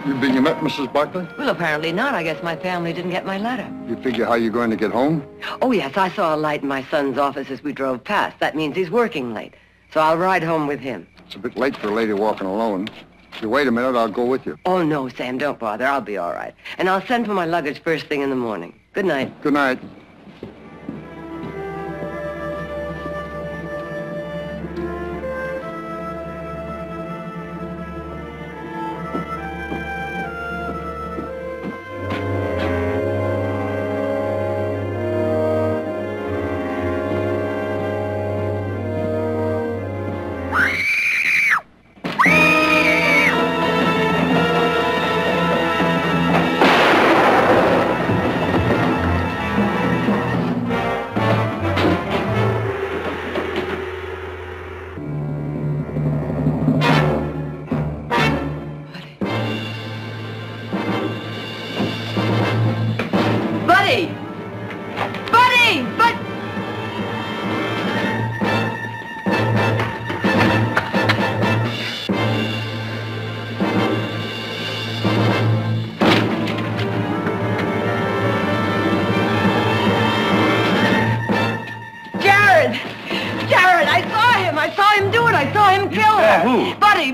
You met Mrs. Barkley? Well, apparently not. I guess my family didn't get my letter. You figure how you're going to get home? Oh, yes, I saw a light in my son's office as we drove past. That means he's working late. So I'll ride home with him. It's a bit late for a lady walking alone. If you wait a minute, I'll go with you. Oh, no, Sam, don't bother. I'll be all right. And I'll send for my luggage first thing in the morning. Good night. Good night.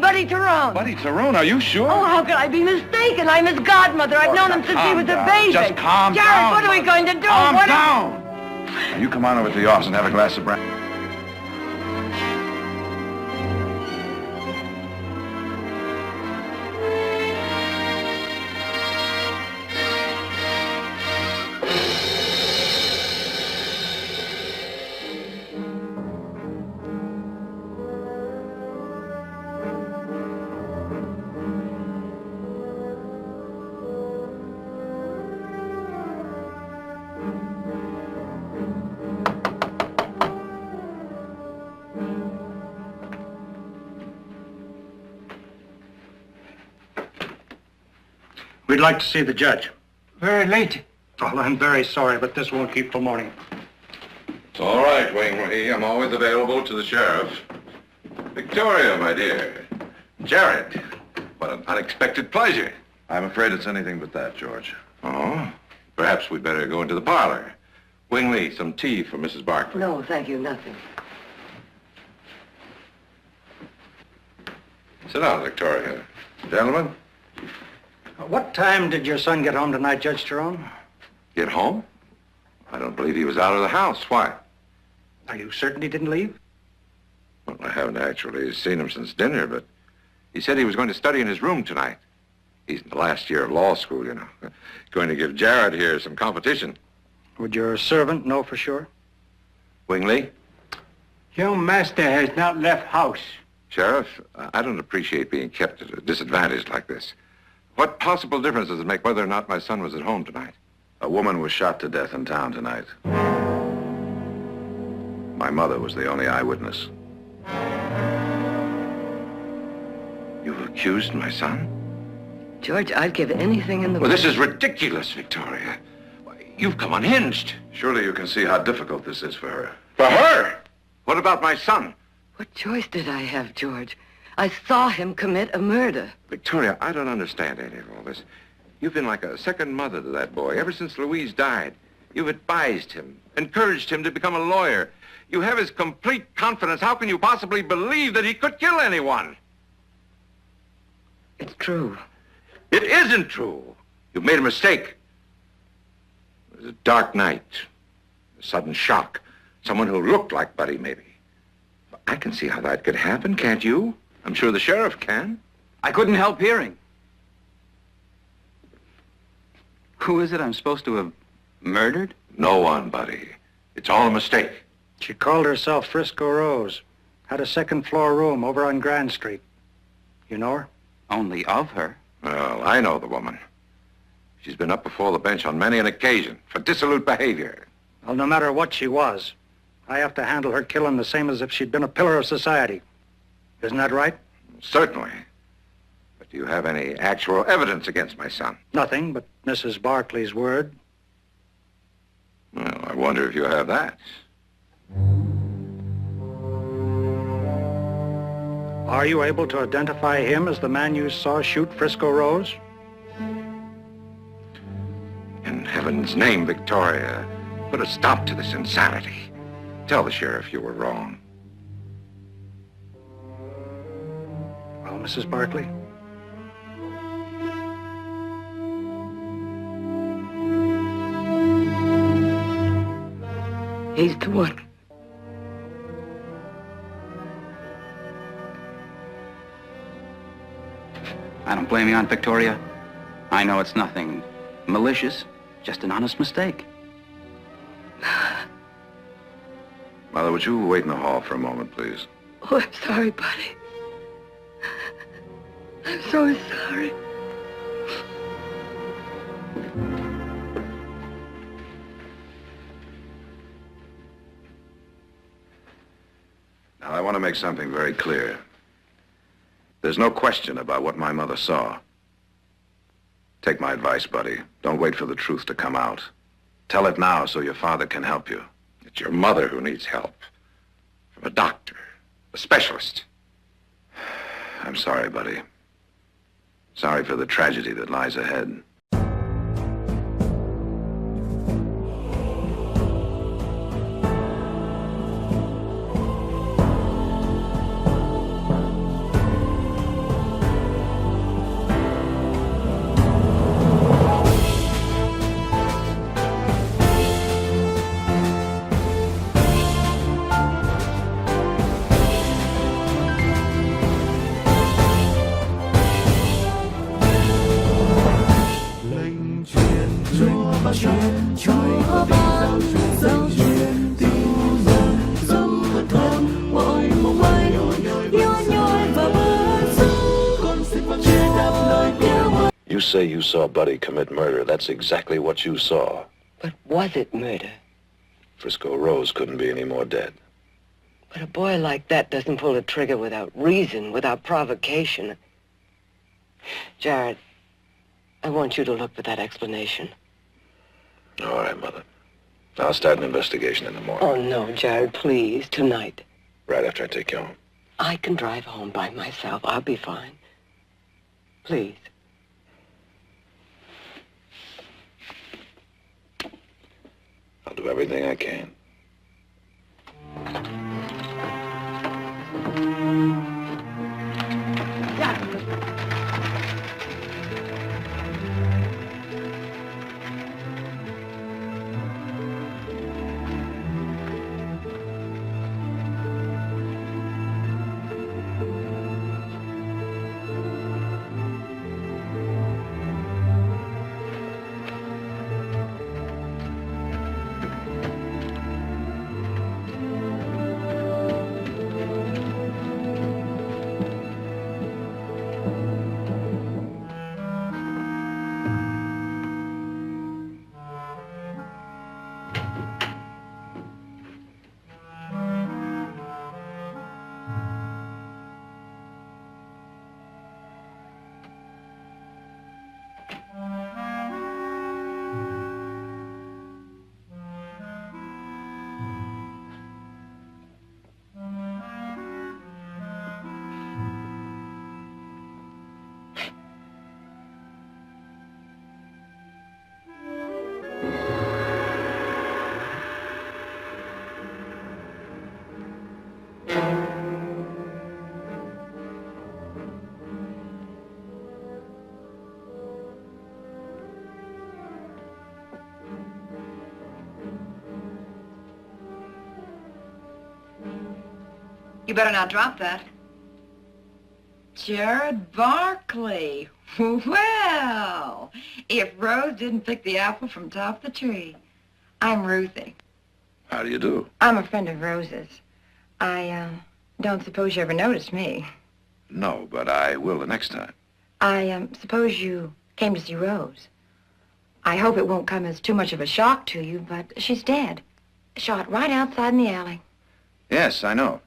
Buddy Tyrone. Buddy Tyrone, are you sure? Oh, how could I be mistaken? I'm his godmother. I've known him since he was a baby. Just calm Jared, down. what are we going to do? Calm down. Now, you come on over to the office and have a glass of brandy. We'd like to see the judge. Very late. Well, I'm very sorry, but this won't keep till morning. It's all right, Wingley. I'm always available to the sheriff. Victoria, my dear. Jared, what an unexpected pleasure. I'm afraid it's anything but that, George. Oh? Perhaps we'd better go into the parlor. Wingley, some tea for Mrs. Barkley. No, thank you, nothing. Sit down, Victoria. Gentlemen? What time did your son get home tonight, Judge Tyrone? Get home? I don't believe he was out of the house. Why? Are you certain he didn't leave? Well, I haven't actually seen him since dinner, but he said he was going to study in his room tonight. He's in the last year of law school, you know. Going to give Jared here some competition. Would your servant know for sure? Wingley? Your master has not left house. Sheriff, I don't appreciate being kept at a disadvantage like this. What possible difference does it make whether or not my son was at home tonight? A woman was shot to death in town tonight. My mother was the only eyewitness. You've accused my son? George, I'd give anything in the world. Well, this is ridiculous, Victoria. You've come unhinged. Surely you can see how difficult this is for her. For her? What about my son? What choice did I have, George? I saw him commit a murder. Victoria, I don't understand any of all this. You've been like a second mother to that boy ever since Louise died. You've advised him, encouraged him to become a lawyer. You have his complete confidence. How can you possibly believe that he could kill anyone? It's true. It isn't true. You've made a mistake. It was a dark night, a sudden shock. Someone who looked like Buddy, maybe. I can see how that could happen, can't you? I'm sure the sheriff can. I couldn't help hearing. Who is it I'm supposed to have murdered? No one, Buddy. It's all a mistake. She called herself Frisco Rose. Had a second-floor room over on Grand Street. You know her? Only of her. Well, I know the woman. She's been up before the bench on many an occasion for dissolute behavior. Well, no matter what she was, I have to handle her killing the same as if she'd been a pillar of society. Isn't that right? Certainly. But do you have any actual evidence against my son? Nothing but Mrs. Barkley's word. Well, I wonder if you have that. Are you able to identify him as the man you saw shoot Frisco Rose? heaven's name, Victoria, put a stop to this insanity. Tell the sheriff you were wrong. Well, Mrs. Barkley? He's the one. I don't blame you, Aunt Victoria. I know it's nothing malicious, just an honest mistake. Mother, would you wait in the hall for a moment, please? Oh, I'm sorry, buddy. I'm so sorry. Now, I want to make something very clear. There's no question about what my mother saw. Take my advice, buddy. Don't wait for the truth to come out. Tell it now so your father can help you. It's your mother who needs help. From a doctor, a specialist. I'm sorry, buddy. Sorry for the tragedy that lies ahead. You say you saw Buddy commit murder. That's exactly what you saw. But was it murder? Frisco Rose couldn't be any more dead. But a boy like that doesn't pull a trigger without reason, without provocation. Jared, I want you to look for that explanation. All right, Mother. I'll start an investigation in the morning. Oh, no, Jared, please, tonight. Right after I take you home. I can drive home by myself. I'll be fine. Please. I'll do everything I can. You better not drop that. Jared Barkley. Well, if Rose didn't pick the apple from top of the tree. I'm Ruthie. How do you do? I'm a friend of Rose's. I don't suppose you ever noticed me. No, but I will the next time. I suppose you came to see Rose. I hope it won't come as too much of a shock to you, but she's dead. Shot right outside in the alley. Yes, I know.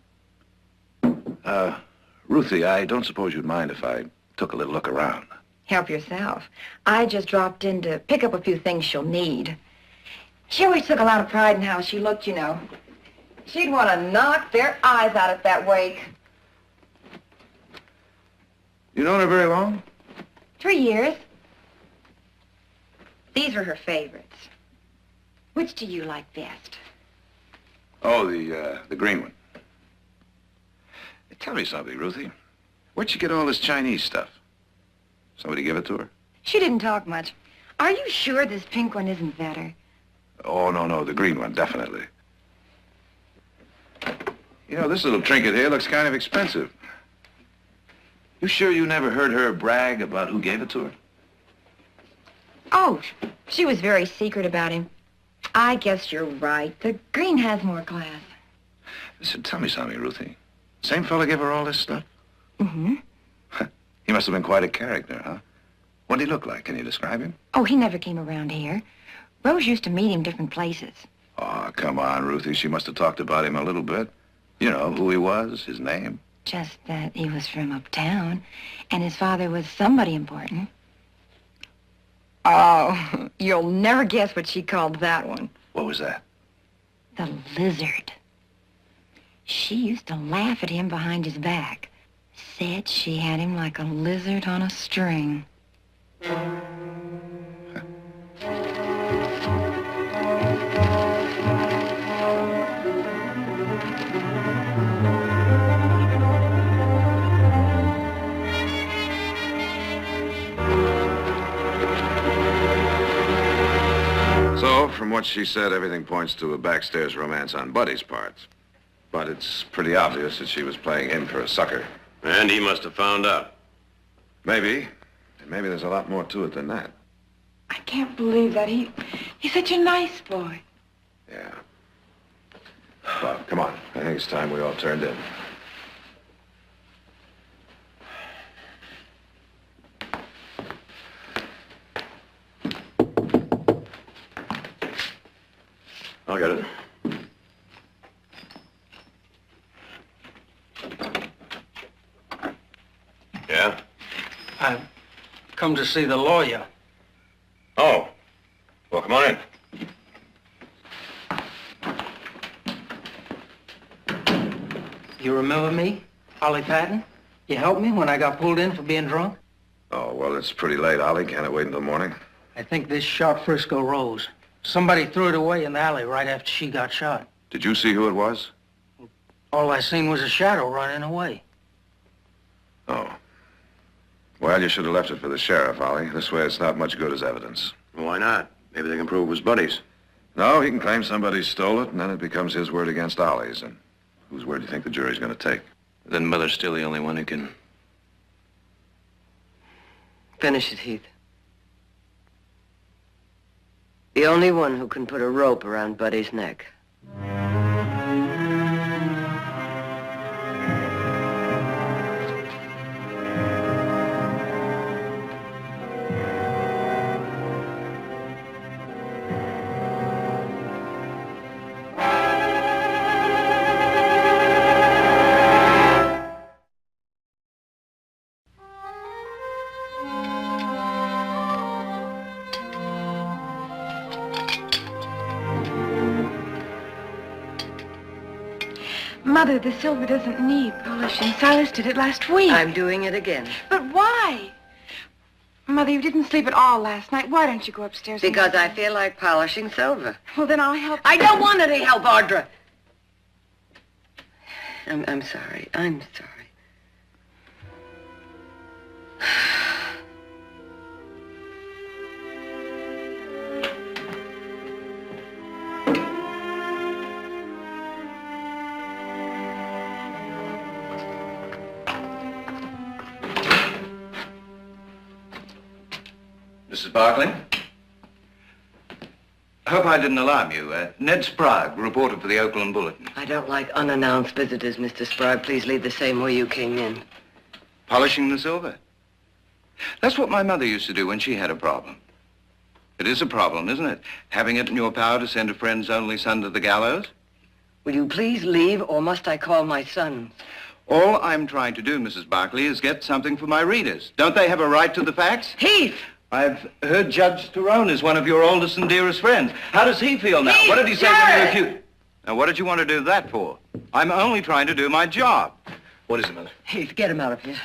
Ruthie, I don't suppose you'd mind if I took a little look around. Help yourself. I just dropped in to pick up a few things she'll need. She always took a lot of pride in how she looked, you know. She'd want to knock their eyes out at that wake. You known her very long? 3 years. These are her favorites. Which do you like best? Oh, the green one. Hey, tell me something, Ruthie. Where'd you get all this Chinese stuff? Somebody give it to her? She didn't talk much. Are you sure this pink one isn't better? Oh, no, the green one, definitely. You know, this little trinket here looks kind of expensive. You sure you never heard her brag about who gave it to her? Oh, she was very secret about him. I guess you're right. The green has more class. Listen, tell me something, Ruthie. Same fella gave her all this stuff? Mm-hmm. He must have been quite a character, huh? What did he look like? Can you describe him? Oh, he never came around here. Rose used to meet him different places. Oh, come on, Ruthie. She must have talked about him a little bit. You know, who he was, his name. Just that he was from uptown, and his father was somebody important. Oh, you'll never guess what she called that one. What was that? The lizard. She used to laugh at him behind his back. Said she had him like a lizard on a string. So, from what she said, everything points to a backstairs romance on Buddy's part. But it's pretty obvious that she was playing him for a sucker. And he must have found out. Maybe. And maybe there's a lot more to it than that. I can't believe that. He's such a nice boy. Yeah. Well, come on. I think it's time we all turned in. I'll get it. Yeah? I've come to see the lawyer. Oh. Well, come on in. You remember me, Ollie Patton? You helped me when I got pulled in for being drunk? Oh, well, it's pretty late, Ollie. Can't it wait until morning? I think this shot Frisco Rose. Somebody threw it away in the alley right after she got shot. Did you see who it was? All I seen was a shadow running away. Oh. Well, you should have left it for the sheriff, Ollie. This way it's not much good as evidence. Why not? Maybe they can prove it was Buddy's. No, he can claim somebody stole it, and then it becomes his word against Ollie's. And whose word do you think the jury's going to take? Then Miller's still the only one who can... Finish it, Heath. The only one who can put a rope around Buddy's neck. Mother, the silver doesn't need polishing. Silas did it last week. I'm doing it again. But why? Mother, you didn't sleep at all last night. Why don't you go upstairs? Because I feel like polishing silver. Well, then I'll help. I don't want any help, Audra. I'm sorry. I'm sorry. Mrs. Barkley? I hope I didn't alarm you. Ned Sprague, reporter for the Oakland Bulletin. I don't like unannounced visitors, Mr. Sprague. Please leave the same way you came in. Polishing the silver? That's what my mother used to do when she had a problem. It is a problem, isn't it? Having it in your power to send a friend's only son to the gallows? Will you please leave, or must I call my sons? All I'm trying to do, Mrs. Barkley, is get something for my readers. Don't they have a right to the facts? Heath! I've heard Judge Tyrone is one of your oldest and dearest friends. How does he feel now? Heath, What did he say when you Jared! refused? Now, what did you want to do that for? I'm only trying to do my job. What is it, Mother? Heath, get him out of here.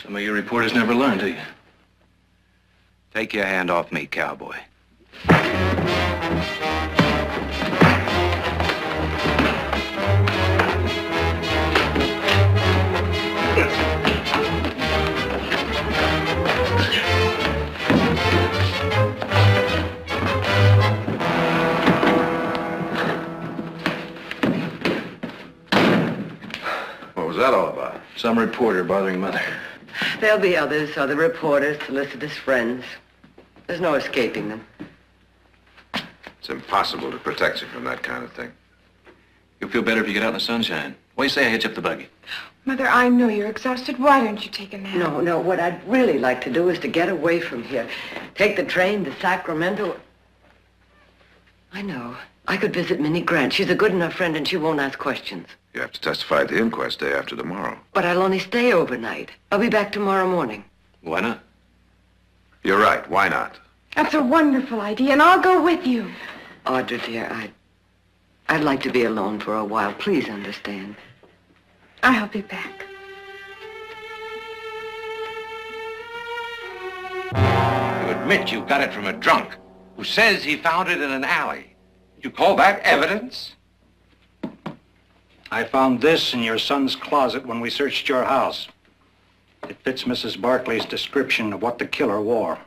Some of your reporters never learn, do you? Take your hand off me, cowboy. was that all about? Some reporter bothering Mother. There'll be others, other reporters, solicitors, friends. There's no escaping them. It's impossible to protect you from that kind of thing. You'll feel better if you get out in the sunshine. What do you say I hitch up the buggy? Mother, I know you're exhausted. Why don't you take a nap? No, what I'd really like to do is to get away from here. Take the train to Sacramento. I know. I could visit Minnie Grant. She's a good enough friend and she won't ask questions. You have to testify at the inquest day after tomorrow. But I'll only stay overnight. I'll be back tomorrow morning. Why not? You're right. Why not? That's a wonderful idea, and I'll go with you. Audra, dear, I'd like to be alone for a while. Please understand. I'll be back. You admit you got it from a drunk who says he found it in an alley. You call that evidence? I found this in your son's closet when we searched your house. It fits Mrs. Barkley's description of what the killer wore.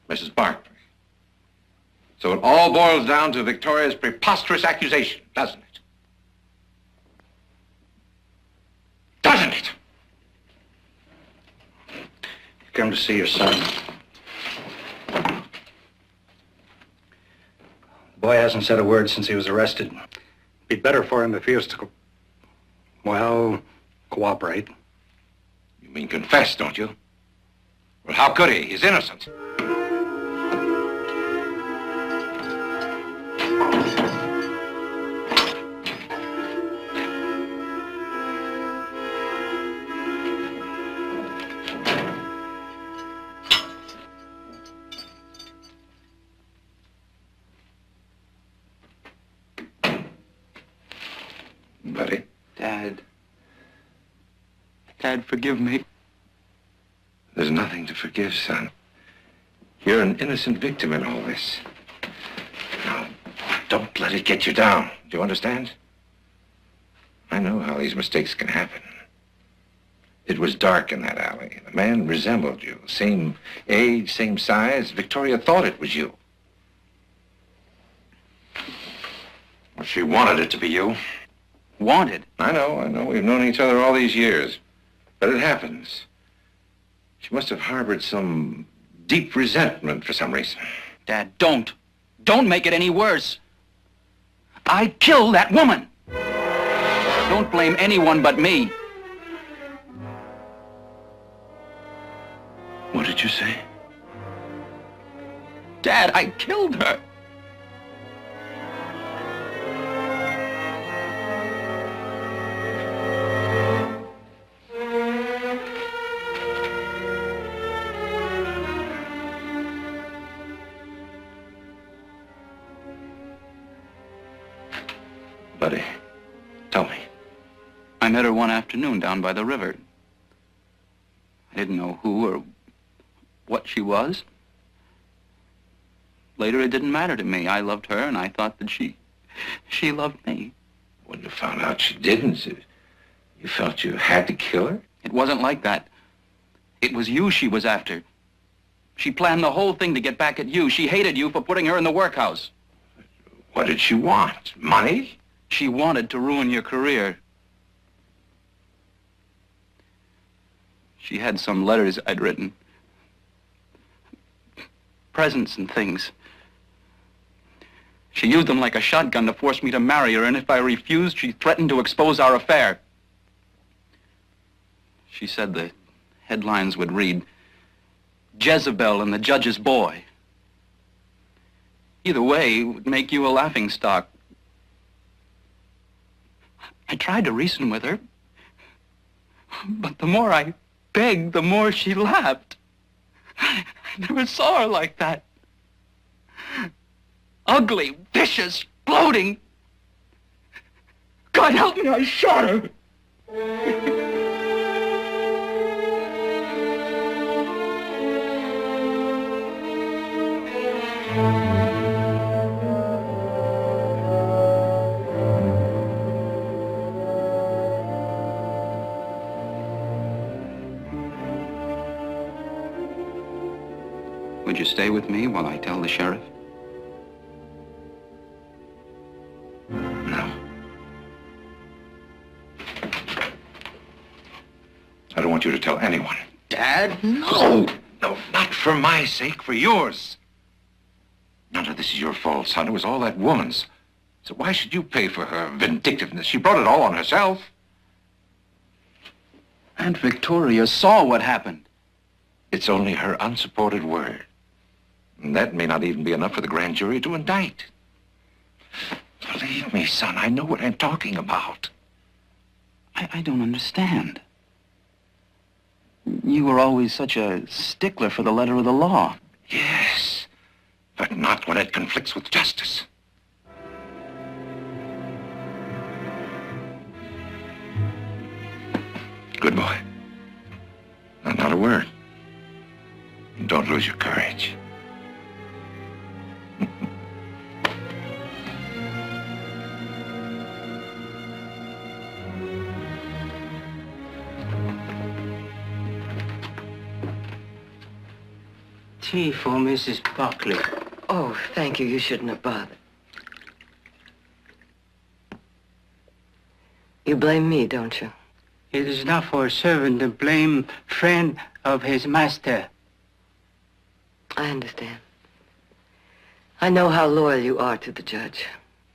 Mrs. Barkley. So it all boils down to Victoria's preposterous accusation, doesn't it? Doesn't it? Come to see your son. The boy hasn't said a word since he was arrested. Be better for him if he was to, cooperate. You mean confess, don't you? Well, how could he? He's innocent. Buddy? Dad, forgive me. There's nothing to forgive, son. You're an innocent victim in all this. Now, don't let it get you down. Do you understand? I know how these mistakes can happen. It was dark in that alley. The man resembled you. Same age, same size. Victoria thought it was you. Well, she wanted it to be you. Wanted? I know. We've known each other all these years. But it happens. She must have harbored some deep resentment for some reason. Dad, don't. Don't make it any worse. I killed that woman. Don't blame anyone but me. What did you say? Dad, I killed her. Buddy, tell me. I met her one afternoon down by the river. I didn't know who or what she was. Later, it didn't matter to me. I loved her, and I thought that she loved me. When you found out she didn't, you felt you had to kill her? It wasn't like that. It was you she was after. She planned the whole thing to get back at you. She hated you for putting her in the workhouse. What did she want? Money? She wanted to ruin your career. She had some letters I'd written. Presents and things. She used them like a shotgun to force me to marry her, and if I refused, she threatened to expose our affair. She said the headlines would read, Jezebel and the Judge's Boy. Either way, it would make you a laughingstock. I tried to reason with her, but the more I begged, the more she laughed. I never saw her like that. Ugly, vicious, gloating. God help me, I shot her. Would you stay with me while I tell the sheriff? No. I don't want you to tell anyone. Dad? No! No, not for my sake, for yours. None of this is your fault, son. It was all that woman's. So why should you pay for her vindictiveness? She brought it all on herself. Aunt Victoria saw what happened. It's only her unsupported word. And that may not even be enough for the grand jury to indict. Believe me, son, I know what I'm talking about. I don't understand. You were always such a stickler for the letter of the law. Yes, but not when it conflicts with justice. Good boy. Now, not a word. And don't lose your courage. Tea for Mrs. Barkley. Oh, thank you. You shouldn't have bothered. You blame me, don't you? It is not for a servant to blame friend of his master. I understand. I know how loyal you are to the judge.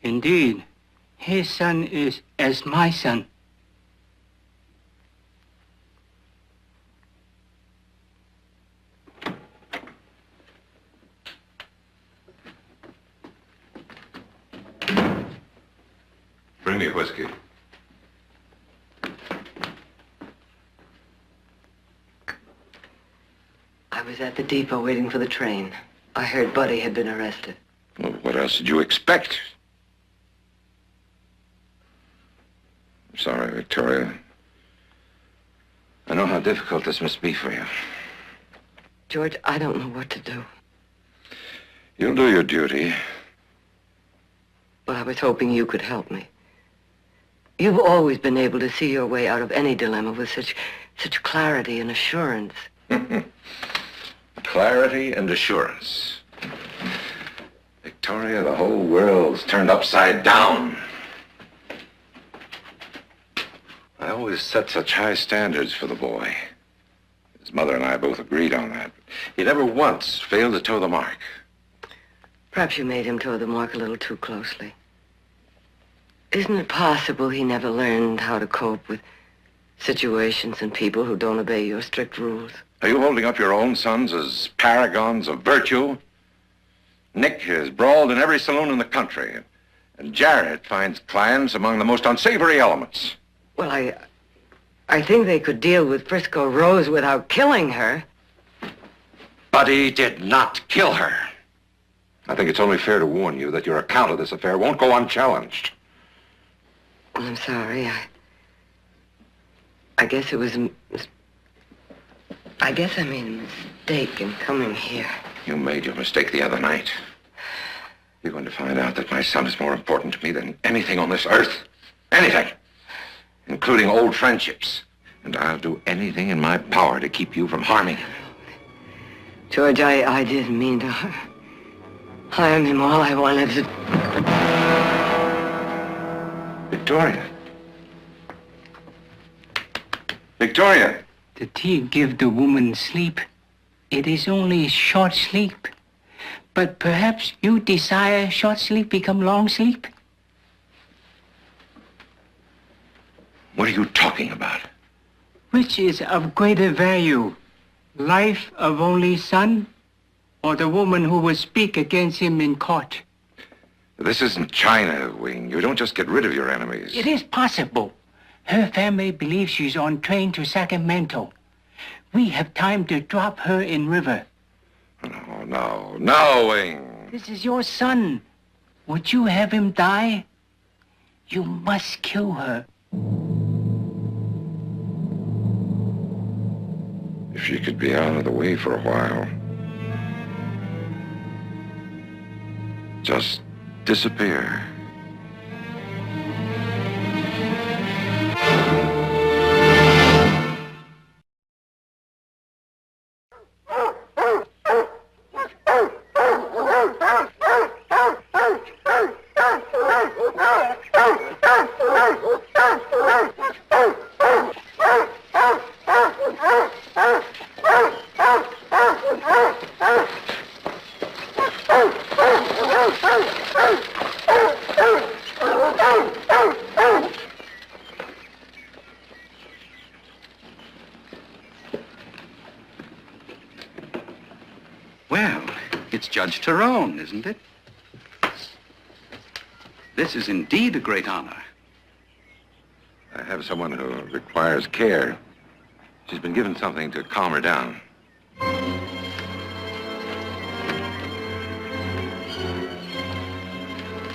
Indeed, his son is as my son. Bring me a whiskey. I was at the depot waiting for the train. I heard Buddy had been arrested. Well, what else did you expect? I'm sorry, Victoria. I know how difficult this must be for you. George, I don't know what to do. You'll do your duty. But I was hoping you could help me. You've always been able to see your way out of any dilemma with such clarity and assurance. Clarity and assurance. Victoria, the whole world's turned upside down. I always set such high standards for the boy. His mother and I both agreed on that. He never once failed to toe the mark. Perhaps you made him toe the mark a little too closely. Isn't it possible he never learned how to cope with situations and people who don't obey your strict rules? Are you holding up your own sons as paragons of virtue? Nick is brawled in every saloon in the country, and Jared finds clients among the most unsavory elements. Well, I think they could deal with Frisco Rose without killing her. Buddy did not kill her. I think it's only fair to warn you that your account of this affair won't go unchallenged. I'm sorry. I guess it was I guess I made a mistake in coming here. You made your mistake the other night. You're going to find out that my son is more important to me than anything on this earth. Anything. Including old friendships. And I'll do anything in my power to keep you from harming him. George, I didn't mean to harm him. All I wanted to... Victoria. Victoria. The tea give the woman sleep. It is only short sleep. But perhaps you desire short sleep become long sleep? What are you talking about? Which is of greater value? Life of only son? Or the woman who will speak against him in court? This isn't China, Wing. You don't just get rid of your enemies. It is possible. Her family believes she's on train to Sacramento. We have time to drop her in river. No, Wing. This is your son. Would you have him die? You must kill her. If she could be out of the way for a while. Just disappear. It's Judge Tyrone, isn't it? This is indeed a great honor. I have someone who requires care. She's been given something to calm her down.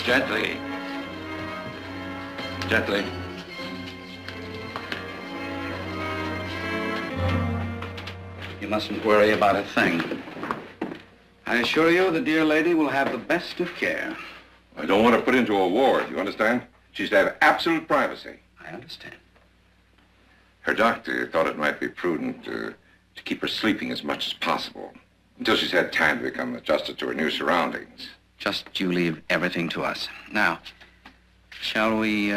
Gently. Gently. You mustn't worry about a thing. I assure you the dear lady will have the best of care. I don't want to put into a ward, you understand? She's to have absolute privacy. I understand. Her doctor thought it might be prudent to keep her sleeping as much as possible until she's had time to become adjusted to her new surroundings. Just you leave everything to us. Now, shall we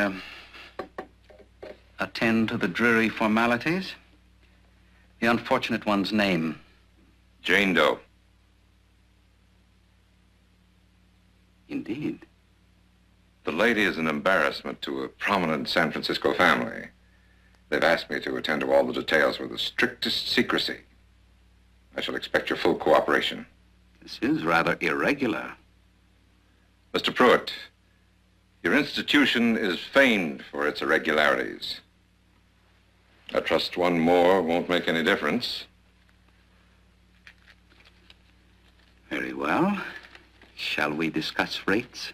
attend to the dreary formalities? The unfortunate one's name. Jane Doe. Indeed. The lady is an embarrassment to a prominent San Francisco family. They've asked me to attend to all the details with the strictest secrecy. I shall expect your full cooperation. This is rather irregular. Mr. Pruitt, your institution is famed for its irregularities. I trust one more won't make any difference. Very well. Shall we discuss rates?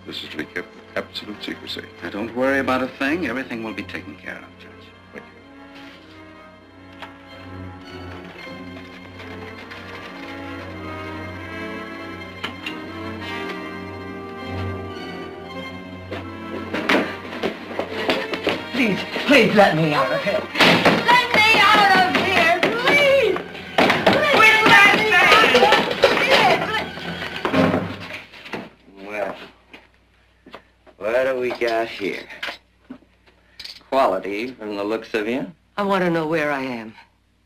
This is to be kept with absolute secrecy. Now, don't worry about a thing. Everything will be taken care of, Judge. Thank Please, please let me out of here. Let me out of here, please! Quit Well, what do we got here? Quality from the looks of you. I want to know where I am.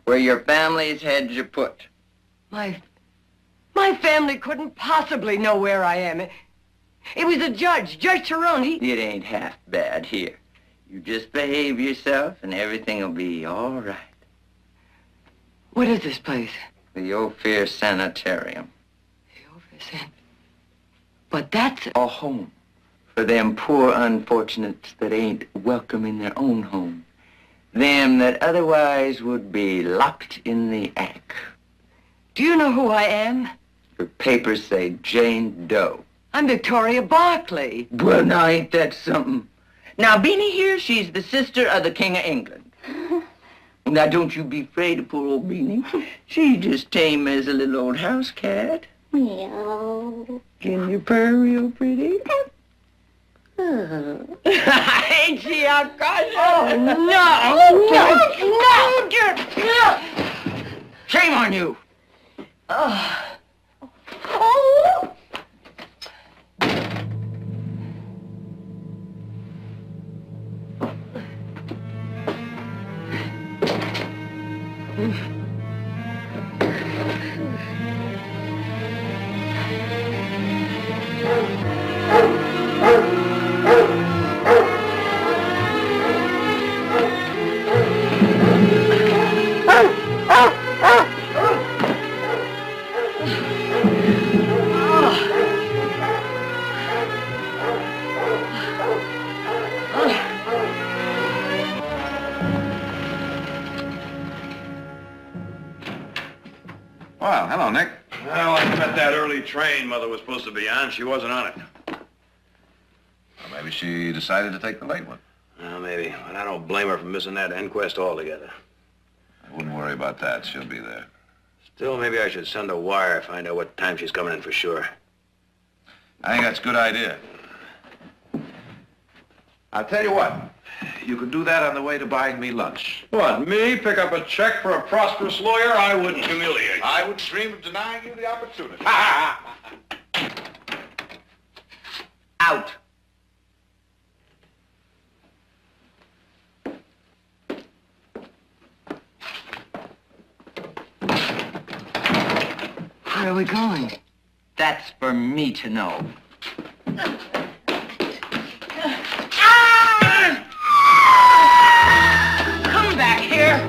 Where your family's heads are put. My family couldn't possibly know where I am. It was a judge, Judge Tyrone. It ain't half bad here. You just behave yourself and everything will be all right. What is this place? The Ophir Sanitarium. The Ophir But that's a home for them poor unfortunates that ain't welcome in their own home. Them that otherwise would be locked in the attic. Do you know who I am? Your papers say Jane Doe. I'm Victoria Barkley. Well, now, ain't that something? Now, Beanie here, she's the sister of the King of England. Now, don't you be afraid of poor old Beanie. She's just tame as a little old house cat. Meow. Can you purr real pretty? Ain't she a caution? Oh, no! No! Shame on you! Oh. early train Mother was supposed to be on. She wasn't on it. Well, maybe she decided to take the late one. Well, maybe. But I don't blame her for missing that inquest altogether. I wouldn't worry about that. She'll be there. Still, maybe I should send a wire, find out what time she's coming in for sure. I think that's a good idea. I'll tell you what. You could do that on the way to buying me lunch. What, me? Pick up a check for a prosperous lawyer? I wouldn't humiliate you. I would dream of denying you the opportunity. Out. Where are we going? That's for me to know. Come back here.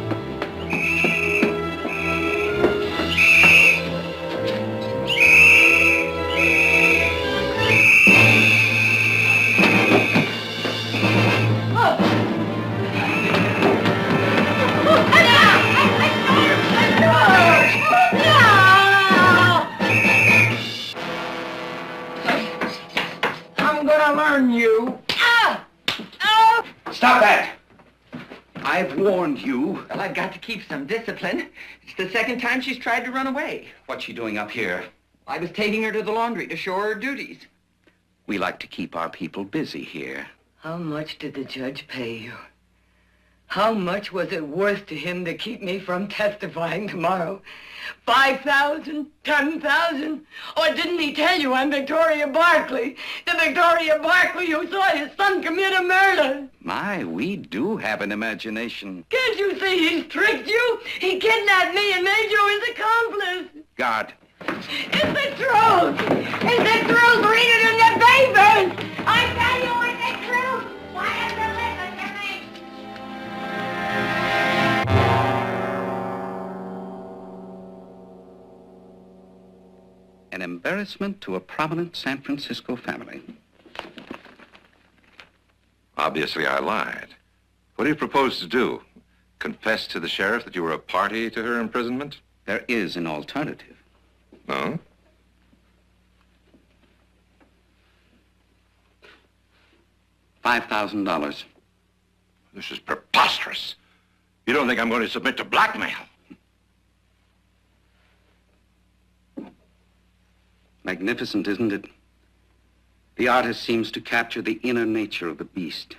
I'm gonna learn you. Stop that! I've warned you. Well, I've got to keep some discipline. It's the second time she's tried to run away. What's she doing up here? I was taking her to the laundry to show her duties. We like to keep our people busy here. How much did the judge pay you? How much was it worth to him to keep me from testifying tomorrow? 5,000? 10,000? Or didn't he tell you I'm Victoria Barkley? The Victoria Barkley who saw his son commit a murder? My, we do have an imagination. Can't you see he's tricked you? He kidnapped me and made you his accomplice. God. It's the truth! It's the truth! Read it in the papers! I tell you it's the truth! Why have you listened to me? An embarrassment to a prominent San Francisco family. Obviously, I lied. What do you propose to do? Confess to the sheriff that you were a party to her imprisonment? There is an alternative. No? $5,000. This is preposterous. You don't think I'm going to submit to blackmail? Magnificent, isn't it? The artist seems to capture the inner nature of the beast.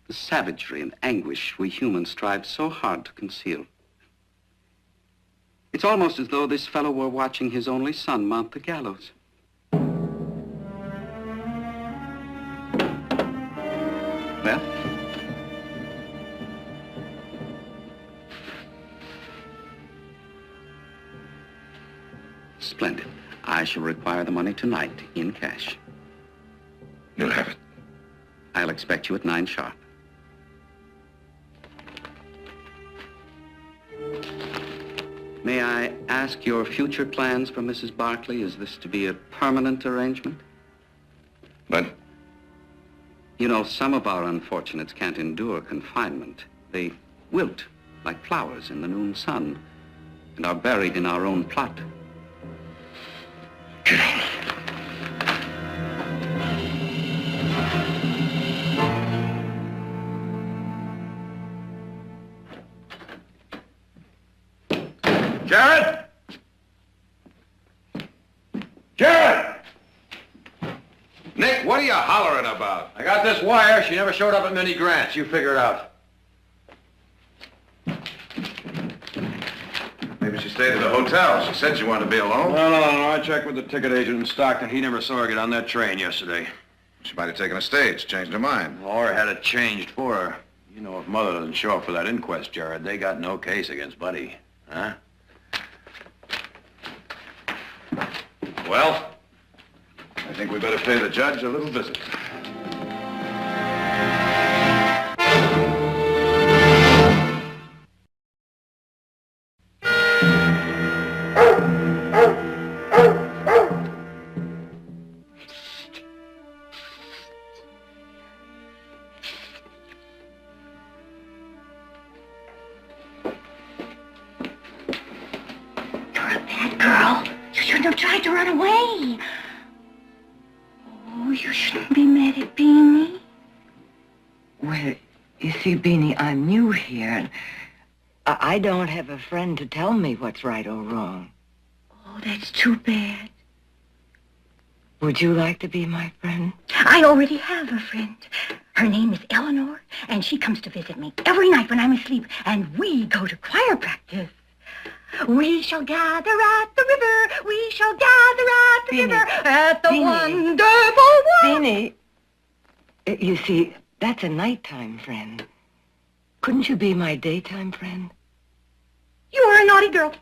The savagery and anguish we humans strive so hard to conceal. It's almost as though this fellow were watching his only son mount the gallows. Well? Splendid. I shall require the money tonight, in cash. You'll have it. I'll expect you at 9 sharp. May I ask your future plans for Mrs. Barkley? Is this to be a permanent arrangement? What? You know, some of our unfortunates can't endure confinement. They wilt like flowers in the noon sun and are buried in our own plot. Get out. Jared! Jared! Nick, what are you hollering about? I got this wire. She never showed up at Minnie Grant's. You figure it out. Maybe she stayed at the hotel. She said she wanted to be alone. No. I checked with the ticket agent in Stockton. He never saw her get on that train yesterday. She might have taken a stage, changed her mind. Or had it changed for her. You know, if Mother doesn't show up for that inquest, Jared, they got no case against Buddy. Huh? Well, I think we better pay the judge a little visit. You're a bad girl. You shouldn't have tried to to run away. Oh, you shouldn't be mad at Beanie. Well, you see, Beanie, I'm new here, and I don't have a friend to tell me what's right or wrong. Oh, that's too bad. Would you like to be my friend? I already have a friend. Her name is Eleanor, and she comes to visit me every night when I'm asleep, and we go to choir practice. We shall gather at the river. We shall gather at the Beanie. river at the Beanie. wonderful world. Beanie, you see, that's a nighttime friend. Couldn't you be my daytime friend? You are a naughty girl.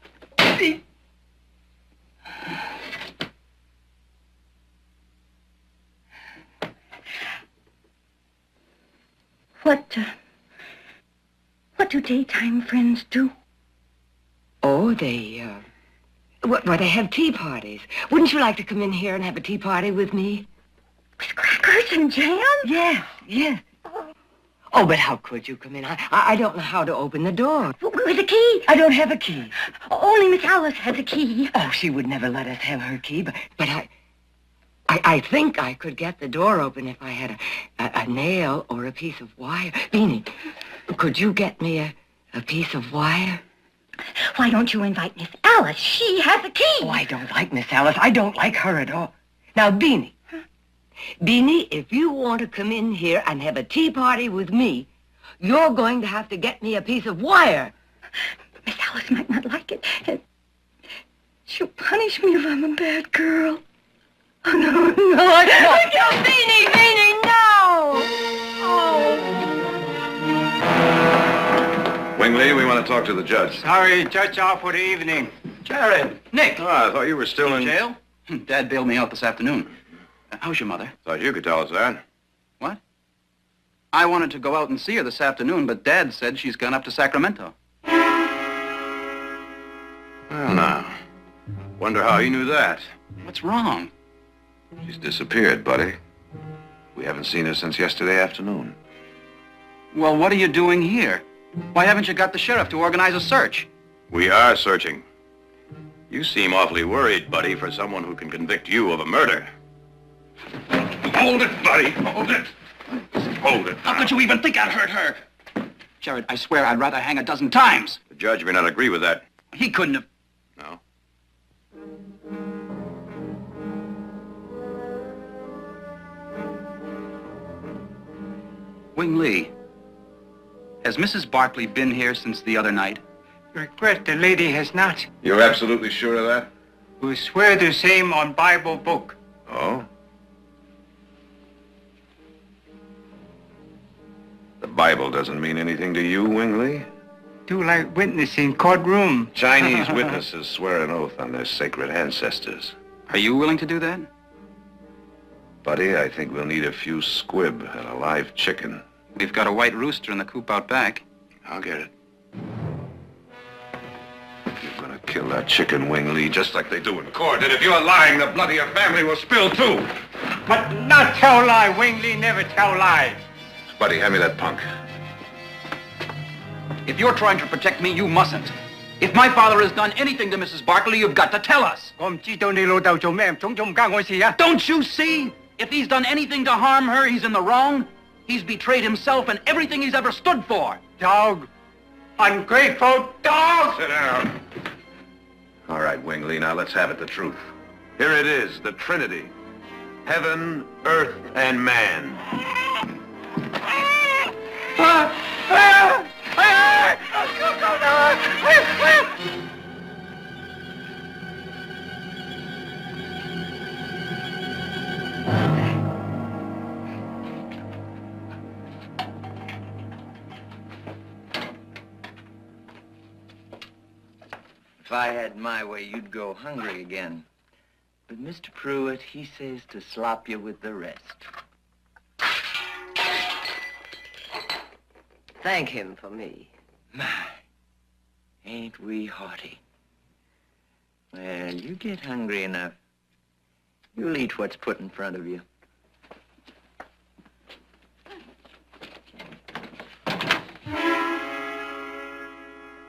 What do daytime friends do? Oh, they have tea parties. Wouldn't you like to come in here and have a tea party with me? With crackers and jam? Yes, yes. Oh, but how could you come in? I don't know how to open the door. With a key? I don't have a key. Only Miss Alice has a key. Oh, she would never let us have her key, but I think I could get the door open if I had a nail or a piece of wire. Beanie, could you get me a piece of wire? Why don't you invite Miss Alice? She has a key. Oh, I don't like Miss Alice. I don't like her at all. Now, Beanie. Beanie, if you want to come in here and have a tea party with me, you're going to have to get me a piece of wire. Miss Alice might not like it. She'll punish me if I'm a bad girl. Oh, no. Beanie, no! Oh. Wingley, we want to talk to the judge. Sorry, judge off for the evening. Jared. Nick. Oh, I thought you were still in Jail? Dad bailed me out this afternoon. How's your mother? Thought you could tell us that. What? I wanted to go out and see her this afternoon, but Dad said she's gone up to Sacramento. Well, now. Wonder how you knew that. What's wrong? She's disappeared, buddy. We haven't seen her since yesterday afternoon. Well, what are you doing here? Why haven't you got the sheriff to organize a search? We are searching. You seem awfully worried, buddy, for someone who can convict you of a murder. Hold it, buddy. Hold it. Hold it. How could you even think I'd hurt her? Jared, I swear I'd rather hang a dozen times. The judge may not agree with that. He couldn't have. No? Wing Lee, has Mrs. Barkley been here since the other night? Regret the lady has not. You're absolutely sure of that? We swear the same on Bible book. Oh? The Bible doesn't mean anything to you, Wingley? Do like witness in courtroom. Chinese witnesses swear an oath on their sacred ancestors. Are you willing to do that? Buddy, I think we'll need a few squib and a live chicken. We've got a white rooster in the coop out back. I'll get it. You're gonna kill that chicken, Wingley, just like they do in court. And if you're lying, the blood of your family will spill too. But not tell lie. Wingley never tell lie. Buddy, hand me that punk. If you're trying to protect me, you mustn't. If my father has done anything to Mrs. Barkley, you've got to tell us. Don't you see? If he's done anything to harm her, he's in the wrong. He's betrayed himself and everything he's ever stood for. Dog. Ungrateful dog! Sit down. All right, Wingley, now let's have it the truth. Here it is, the Trinity. Heaven, earth, and man. If I had my way, you'd go hungry again. But Mr. Pruitt, he says to slop you with the rest. Thank him for me. My, ain't we hearty? Well, you get hungry enough, you'll eat what's put in front of you.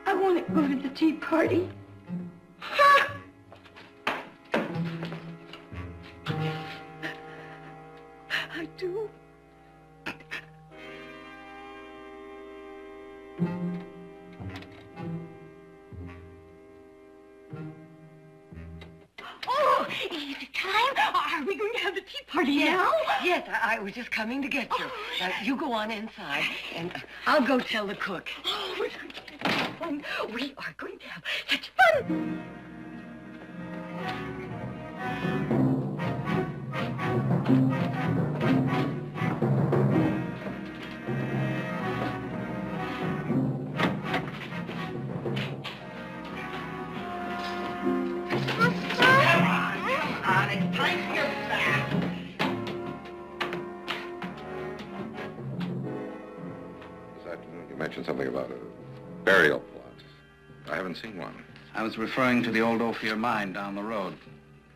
I want to go to the tea party. party now? Yes, I was just coming to get you. You go on inside, and I'll go tell the cook. Oh, we're going to have fun. We are going to have such fun. It's time to get back. This afternoon you mentioned something about a burial plot. I haven't seen one. I was referring to the old Ophir mine down the road.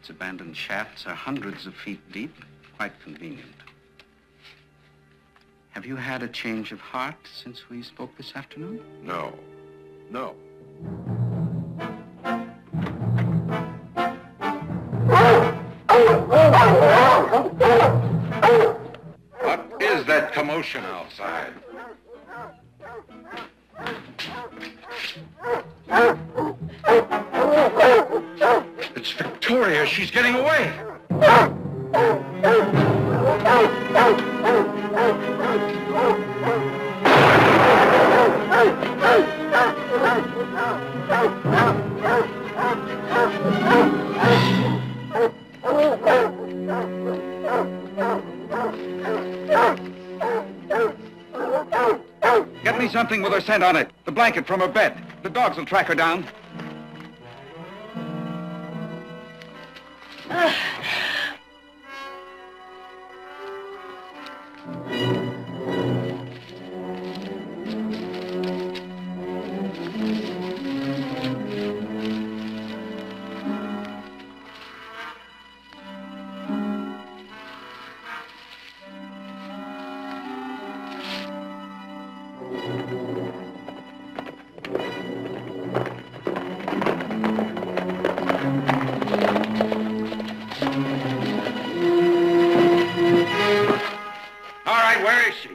Its abandoned shafts are hundreds of feet deep, quite convenient. Have you had a change of heart since we spoke this afternoon? No. No. What is that commotion outside? It's Victoria. She's getting away. Get me something with her scent on it. The blanket from her bed. The dogs will track her down. Where is she?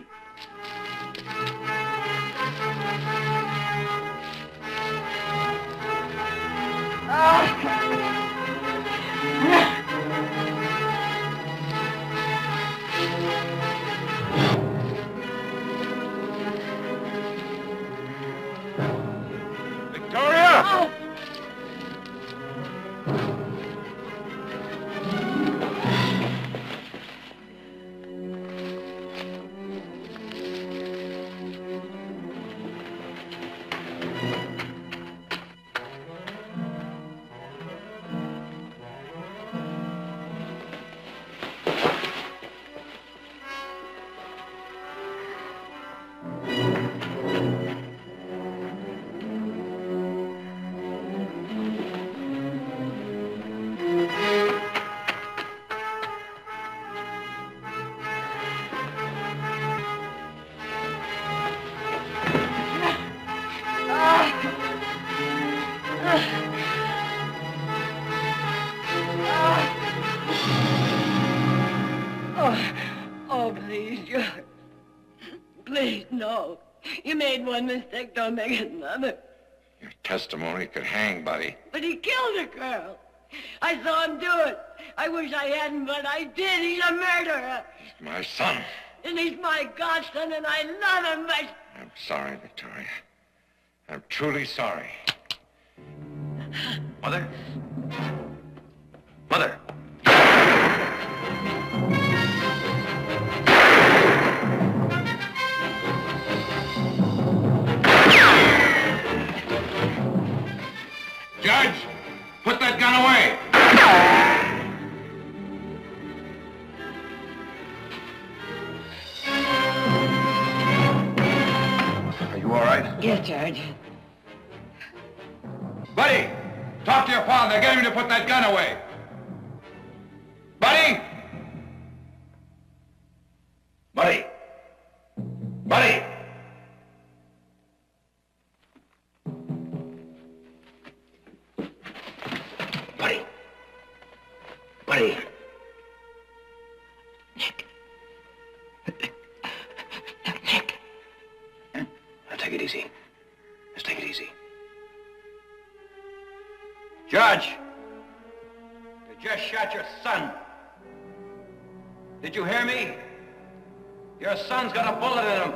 Victoria! Oh. Oh, please, George. Please, no. You made one mistake, don't make another. Your testimony could hang, buddy. But he killed a girl. I saw him do it. I wish I hadn't, but I did. He's a murderer. He's my son. And he's my godson, and I love him, but... I'm sorry, Victoria. I'm truly sorry. Mother? Mother! Judge, put that gun away. Are you all right? Yes, Judge. Buddy, talk to your father. Get him to put that gun away. Buddy! Buddy! Buddy! Buddy! Buddy! Nick. Nick. Now take it easy. Just take it easy. Judge, you just shot your son. Did you hear me? Your son's got a bullet in him.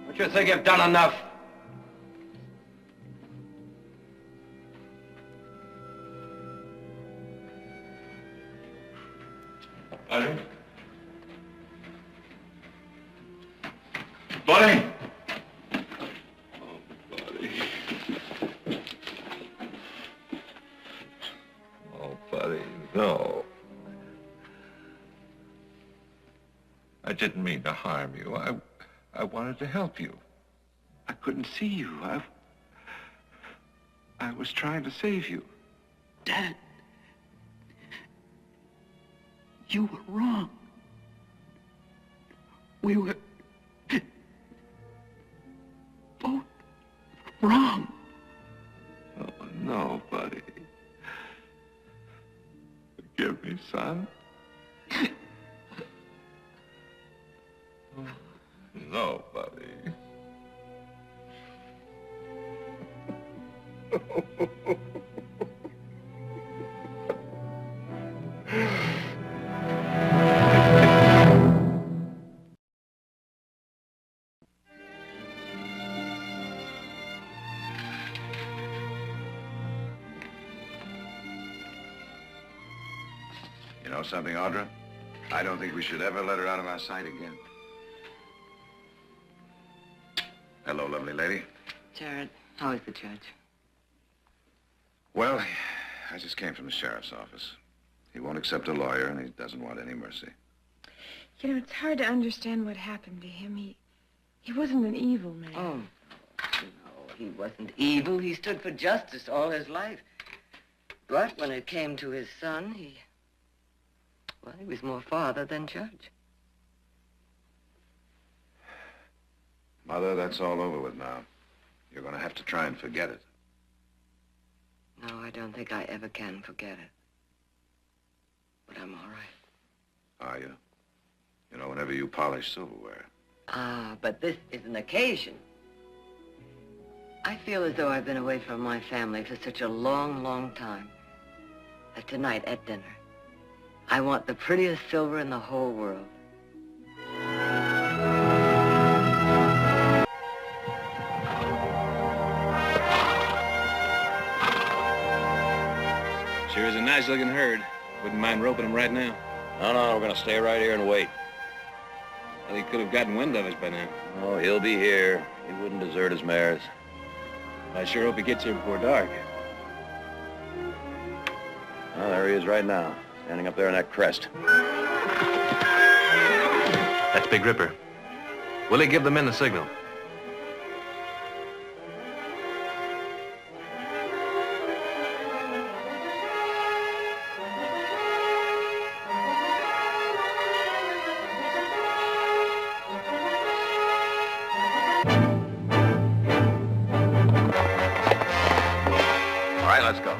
Don't you think you've done enough? Buddy? Buddy? Oh, buddy, no. I didn't mean to harm you. I wanted to help you. I couldn't see you. I was trying to save you. Dad, you were wrong. We were both wrong. Oh, no, buddy. Forgive me, son. No, buddy. You know something, Audra? I don't think we should ever let her out of our sight again. Hello, lovely lady. Jared, how is the judge? Well, I just came from the sheriff's office. He won't accept a lawyer, and he doesn't want any mercy. You know, it's hard to understand what happened to him. He wasn't an evil man. Oh, no, he wasn't evil. He stood for justice all his life. But when it came to his son, he was more father than judge. Mother, that's all over with now. You're going to have to try and forget it. No, I don't think I ever can forget it. But I'm all right. Are you? You know, whenever you polish silverware. Ah, but this is an occasion. I feel as though I've been away from my family for such a long, long time. That tonight at dinner, I want the prettiest silver in the whole world. Sure is a nice-looking herd. Wouldn't mind roping them right now. No, we're gonna stay right here and wait. Well, he could have gotten wind of us by now. Oh, he'll be here. He wouldn't desert his mares. I sure hope he gets here before dark. Oh, there he is right now, standing up there on that crest. That's Big Ripper. Willie, give the men the signal. All right, let's go.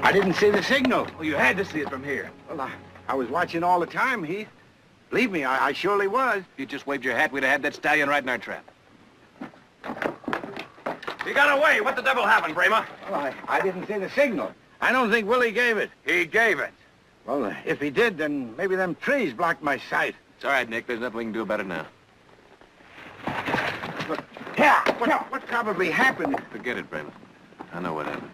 I didn't see the signal. Well, you had to see it from here. Well, I was watching all the time, Heath. Believe me, I surely was. If you just waved your hat, we'd have had that stallion right in our trap. He got away. What the devil happened, Bramer? Well, I didn't see the signal. I don't think Willie gave it. He gave it. Well, if he did, then maybe them trees blocked my sight. It's all right, Nick. There's nothing we can do about it now. But, yeah, what probably happened? Forget it, Braylon. I know what happened.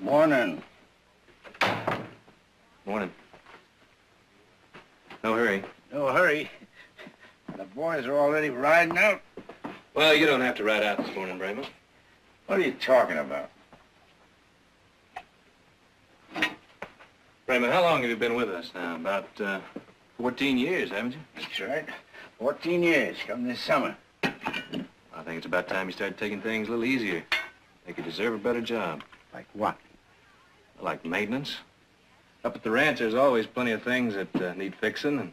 Morning. Morning. No hurry. No hurry. The boys are already riding out. Well, you don't have to ride out this morning, Brayma. What are you talking about? Brayma, how long have you been with us now? About 14 years, haven't you? That's right. 14 years, come this summer. I think it's about time you started taking things a little easier. I think you deserve a better job. Like what? Like maintenance. Up at the ranch, there's always plenty of things that need fixing, and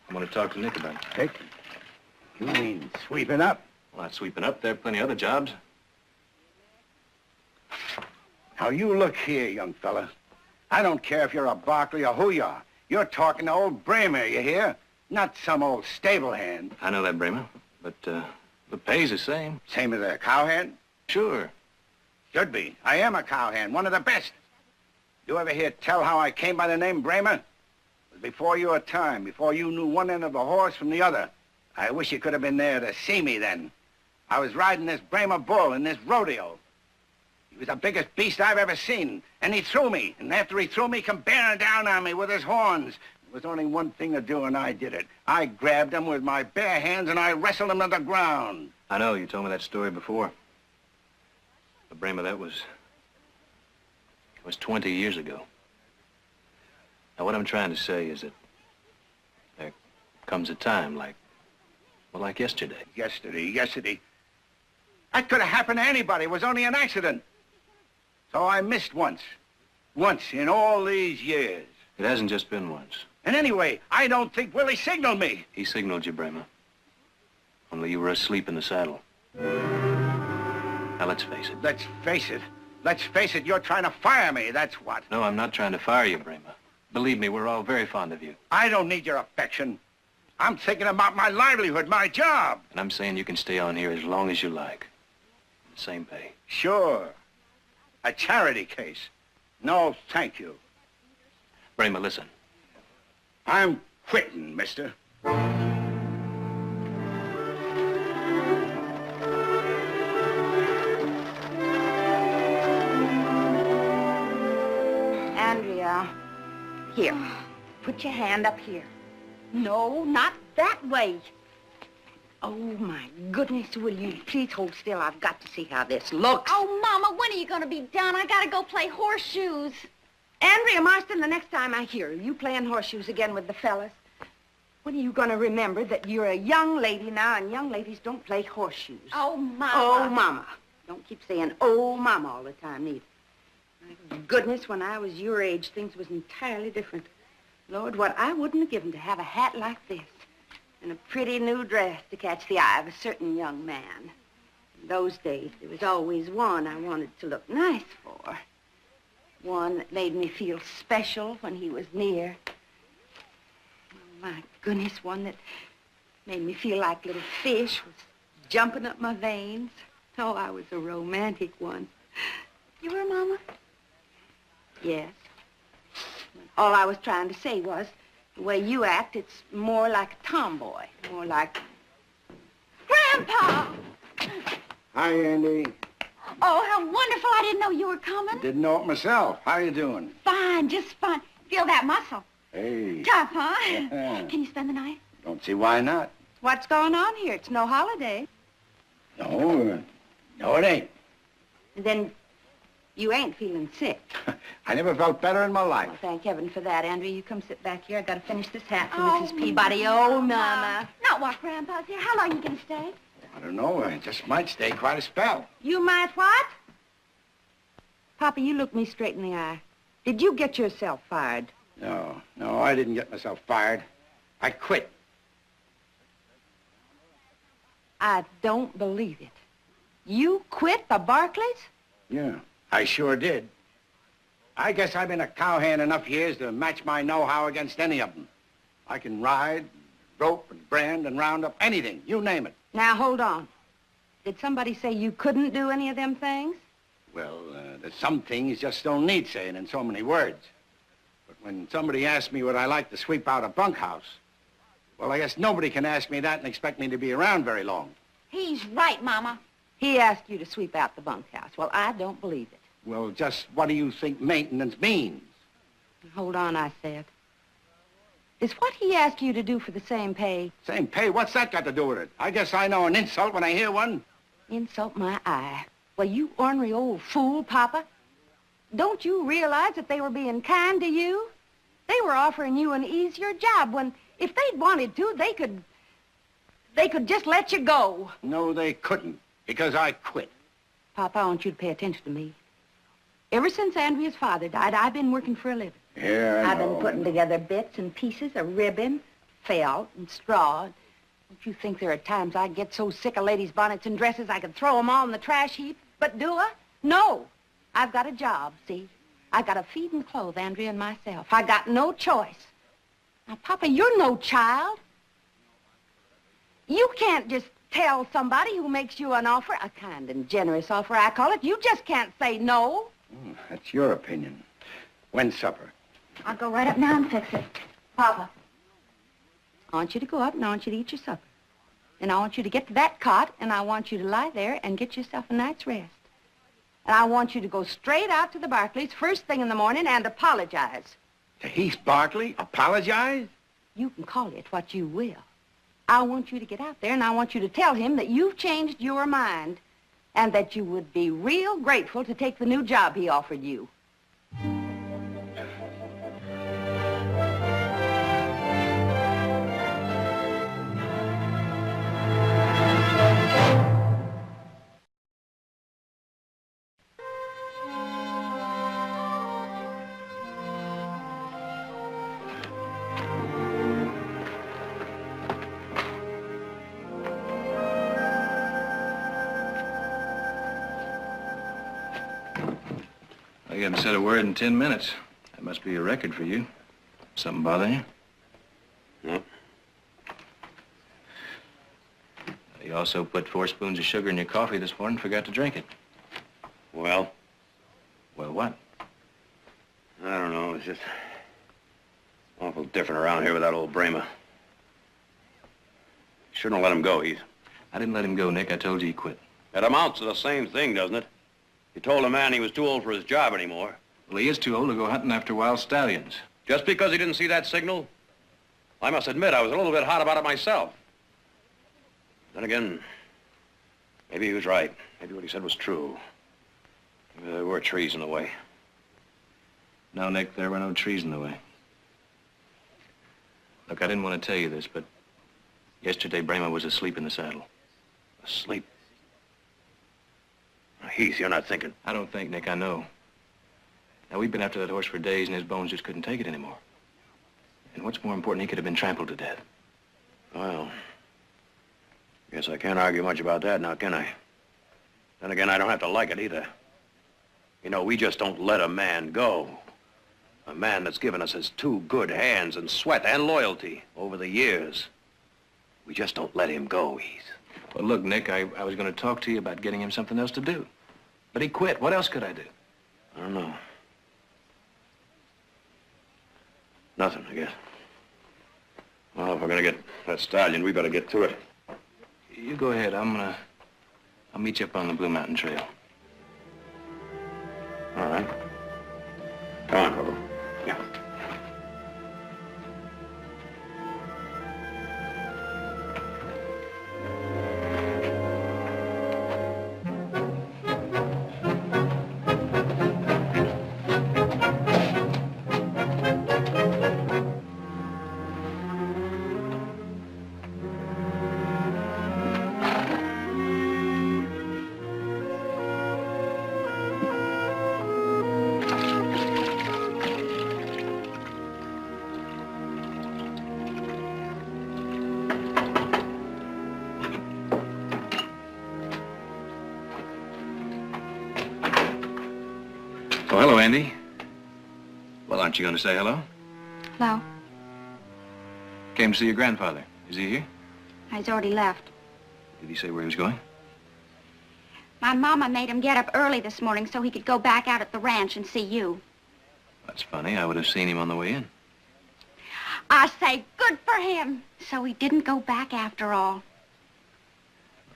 I'm going to talk to Nick about it. Fixing? You mean sweeping up? Well, not sweeping up. There are plenty of other jobs. Now, you look here, young fella. I don't care if you're a Barkley or who you are. You're talking to old Bramer, you hear? Not some old stable hand. I know that, Brayma, but the pay's the same. Same as a cowhand? Sure. Should be. I am a cowhand, one of the best. You ever hear tell how I came by the name Bramer? It was before your time, before you knew one end of the horse from the other. I wish you could have been there to see me then. I was riding this Bramer bull in this rodeo. He was the biggest beast I've ever seen, and he threw me. And after he threw me, come bearing down on me with his horns. There was only one thing to do, and I did it. I grabbed him with my bare hands, and I wrestled him to the ground. I know, you told me that story before. But, Brayma, that was 20 years ago. Now, what I'm trying to say is that there comes a time like yesterday. Yesterday. That could have happened to anybody. It was only an accident. So I missed once. Once in all these years. It hasn't just been once. And anyway, I don't think Willie signaled me. He signaled you, Brayma. Only you were asleep in the saddle. Now, let's face it. Let's face it, you're trying to fire me, that's what. No, I'm not trying to fire you, Brayma. Believe me, we're all very fond of you. I don't need your affection. I'm thinking about my livelihood, my job. And I'm saying you can stay on here as long as you like. Same pay. Sure. A charity case. No, thank you. Brayma, listen. I'm quitting, mister. Andrea, here. Put your hand up here. No, not that way. Oh, my goodness, will you please hold still? I've got to see how this looks. Oh, Mama, when are you going to be done? I got to go play horseshoes. Andrea Marston, the next time I hear you playing horseshoes again with the fellas, when are you going to remember that you're a young lady now, and young ladies don't play horseshoes? Oh, Mama. Oh, Mama. Don't keep saying, oh, Mama, all the time, either. My goodness, when I was your age, things was entirely different. Lord, what I wouldn't have given to have a hat like this and a pretty new dress to catch the eye of a certain young man. In those days, there was always one I wanted to look nice for. One that made me feel special when he was near. Oh, my goodness, one that made me feel like little fish was jumping up my veins. Oh, I was a romantic one. You were, Mama? Yes. All I was trying to say was, the way you act, it's more like a tomboy. More like... Grandpa! Hi, Andy. Oh, how wonderful. I didn't know you were coming. Didn't know it myself. How you doing? Fine, just fine. Feel that muscle. Hey. Tough, huh? Yeah. Can you spend the night? Don't see why not. What's going on here? It's no holiday. No, no, it ain't. Then you ain't feeling sick. I never felt better in my life. Well, thank heaven for that, Andrea. You come sit back here. I gotta finish this hat for Mrs. Peabody. Oh, Mama. Not what Grandpa's here. How long you gonna stay? I don't know. I just might stay quite a spell. You might what? Papa, you look me straight in the eye. Did you get yourself fired? No, I didn't get myself fired. I quit. I don't believe it. You quit the Barkleys? Yeah, I sure did. I guess I've been a cowhand enough years to match my know-how against any of them. I can ride, rope, and brand, and round up anything. You name it. Now, hold on. Did somebody say you couldn't do any of them things? Well, there's some things just don't need saying in so many words. But when somebody asks me would I like to sweep out a bunkhouse, well, I guess nobody can ask me that and expect me to be around very long. He's right, Mama. He asked you to sweep out the bunkhouse. Well, I don't believe it. Well, just what do you think maintenance means? Hold on, I said. Is what he asked you to do for the same pay? Same pay? What's that got to do with it? I guess I know an insult when I hear one. Insult my eye. Well, you ornery old fool, Papa. Don't you realize that they were being kind to you? They were offering you an easier job when, if they'd wanted to, they could just let you go. No, they couldn't, because I quit. Papa, I want you to pay attention to me. Ever since Andrea's father died, I've been working for a living. Yeah, I I've been putting together bits and pieces of ribbon, felt, and straw. Don't you think there are times I get so sick of ladies' bonnets and dresses I could throw them all in the trash heap? But do I? No. I've got a job, see? I've got to feed and clothe Andrea and myself. I got no choice. Now, Papa, you're no child. You can't just tell somebody who makes you an offer, a kind and generous offer, I call it. You just can't say no. That's your opinion. When's supper? I'll go right up now and fix it. Papa, I want you to go up and I want you to eat your supper. And I want you to get to that cot and I want you to lie there and get yourself a night's rest. And I want you to go straight out to the Barkleys first thing in the morning and apologize. To Heath Barkley? Apologize? You can call it what you will. I want you to get out there and I want you to tell him that you've changed your mind and that you would be real grateful to take the new job he offered you. You haven't said a word in 10 minutes. That must be a record for you. Something bothering you? No. You also put 4 spoons of sugar in your coffee this morning and forgot to drink it. Well? Well, what? I don't know. It's just awful different around here with that old Brahma. Shouldn't have let him go, Heath. I didn't let him go, Nick. I told you he quit. It amounts to the same thing, doesn't it? You told a man he was too old for his job anymore. Well, he is too old to go hunting after wild stallions. Just because he didn't see that signal? I must admit, I was a little bit hot about it myself. Then again, maybe he was right. Maybe what he said was true. Maybe there were trees in the way. No, Nick, there were no trees in the way. Look, I didn't want to tell you this, but yesterday Brahma was asleep in the saddle. Asleep? Heath, you're not thinking. I don't think, Nick, I know. Now, we've been after that horse for days, and his bones just couldn't take it anymore. And what's more important, he could have been trampled to death. Well, guess I can't argue much about that now, can I? Then again, I don't have to like it either. You know, we just don't let a man go. A man that's given us his 2 good hands and sweat and loyalty over the years. We just don't let him go, Heath. Well, look, Nick, I was going to talk to you about getting him something else to do. But he quit. What else could I do? I don't know. Nothing, I guess. Well, if we're going to get that stallion, we better get to it. You go ahead. I'll meet you up on the Blue Mountain Trail. All right. Come on, Corporal. Yeah. Oh, hello, Andy. Well, aren't you going to say hello? Hello. Came to see your grandfather. Is he here? He's already left. Did he say where he was going? My mama made him get up early this morning so he could go back out at the ranch and see you. That's funny. I would have seen him on the way in. I say good for him. So he didn't go back after all.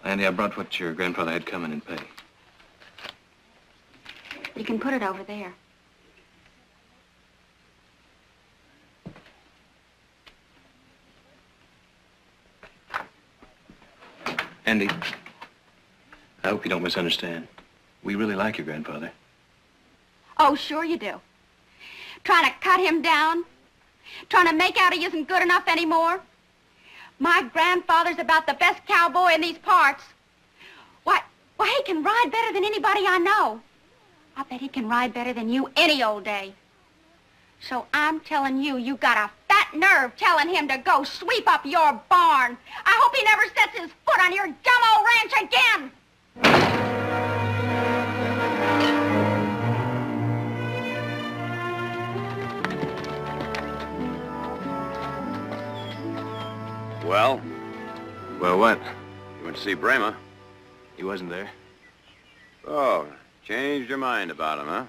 Andy, I brought what your grandfather had come in and pay. You can put it over there. Andy, I hope you don't misunderstand. We really like your grandfather. Oh, sure you do. Trying to cut him down? Trying to make out he isn't good enough anymore? My grandfather's about the best cowboy in these parts. Why, he can ride better than anybody I know. I bet he can ride better than you any old day. So I'm telling you, you got a fat nerve telling him to go sweep up your barn. I hope he never sets his foot on your dumb old ranch again. Well? Well, what? You went to see Brema. He wasn't there. Oh, changed your mind about him, huh?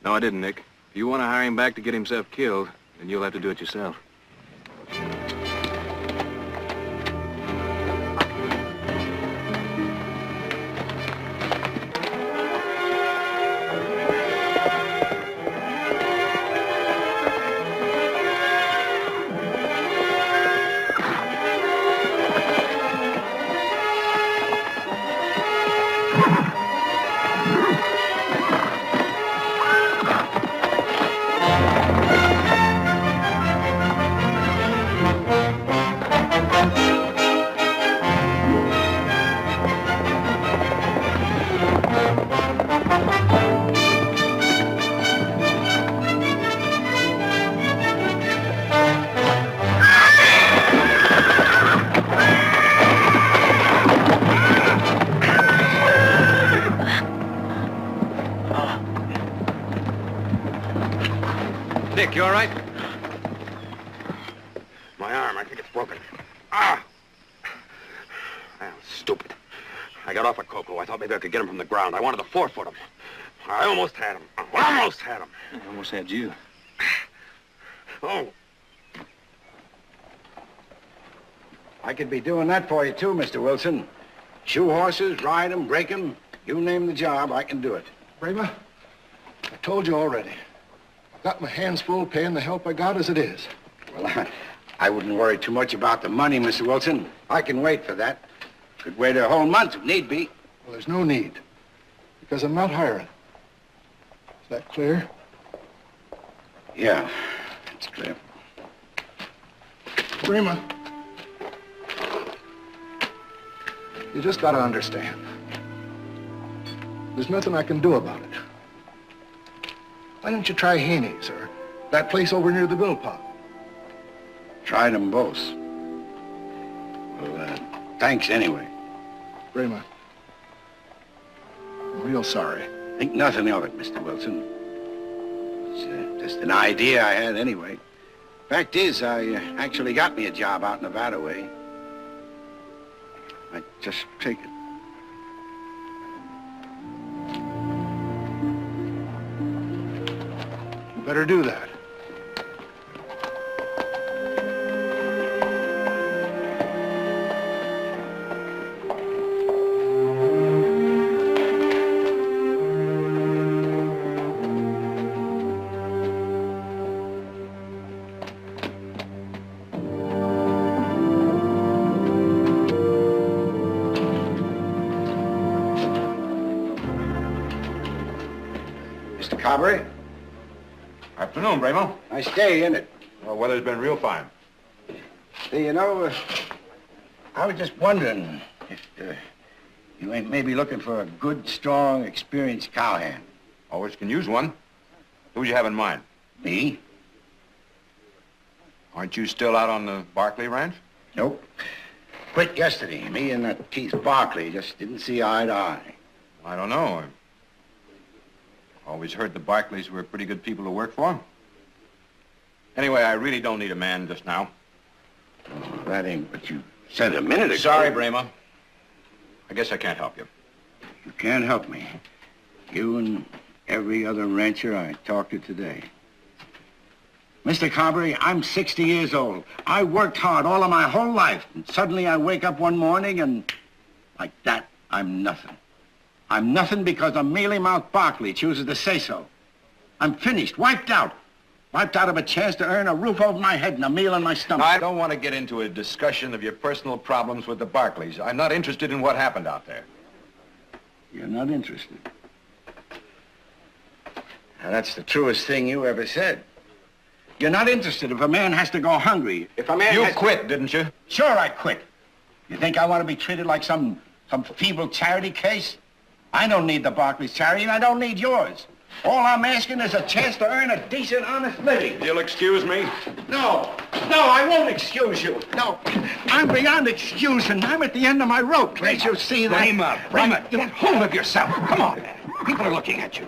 No, I didn't, Nick. If you want to hire him back to get himself killed, then you'll have to do it yourself. Nick, you all right? My arm, I think it's broken. Ah! Well, stupid. I got off at Coco. I thought maybe I could get him from the ground. I wanted to 4-foot him. I almost had him. I almost had him. I almost had you. Oh. I could be doing that for you, too, Mr. Wilson. Shoe horses, ride them, break them. You name the job, I can do it. Brema, I told you already. Got my hands full paying the help I got as it is. Well, I wouldn't worry too much about the money, Mr. Wilson. I can wait for that. Could wait a whole month if need be. Well, there's no need, because I'm not hiring. Is that clear? Yeah, it's clear. Brema, you just gotta understand. There's nothing I can do about it. Why don't you try Haney's or that place over near the Bill Pop? Tried them both. Well, thanks anyway. Brema, I'm real sorry. Think nothing of it, Mr. Wilson. It's just an idea I had anyway. Fact is, I actually got me a job out Nevada way. I just take it. You better do that. Mr. Carberry? Afternoon, Bremo. Nice day, isn't it? Well, weather's been real fine. Hey, you know, I was just wondering if you ain't maybe looking for a good, strong, experienced cowhand. Always can use one. Who'd you have in mind? Me? Aren't you still out on the Barkley ranch? Nope. Quit yesterday. Me and that Heath Barkley just didn't see eye to eye. I don't know. Always heard the Barkleys were pretty good people to work for. Anyway, I really don't need a man just now. Oh, that ain't what you said a minute ago. Sorry, Brema. I guess I can't help you. You can't help me. You and every other rancher I talked to today. Mr. Carberry, I'm 60 years old. I worked hard all of my whole life, and suddenly I wake up one morning and, like that, I'm nothing. I'm nothing because a mealy-mouthed Barkley chooses to say so. I'm finished, wiped out. Wiped out of a chance to earn a roof over my head and a meal in my stomach. I don't want to get into a discussion of your personal problems with the Barkleys. I'm not interested in what happened out there. You're not interested. Now, that's the truest thing you ever said. You're not interested if a man has to go hungry. If a man You has quit, didn't you? Sure, I quit. You think I want to be treated like some feeble charity case? I don't need the Barkley's charity, and I don't need yours. All I'm asking is a chance to earn a decent, honest living. You'll excuse me? No, I won't excuse you. No, I'm beyond excusing. I'm at the end of my rope. Can't you see that? Brema, get hold of yourself. Come on, man. People are looking at you.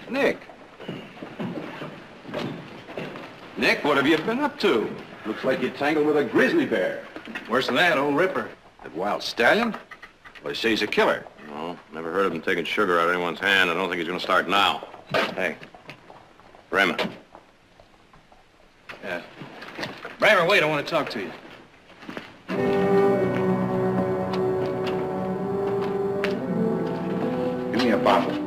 Nick. Nick, what have you been up to? Looks like you're tangled with a grizzly bear. Worse than that, old Ripper. That wild stallion? Well, they say he's a killer. No, never heard of him taking sugar out of anyone's hand. I don't think he's going to start now. Hey, Bremen. Yeah. Bramer, wait, I want to talk to you. Give me a bottle.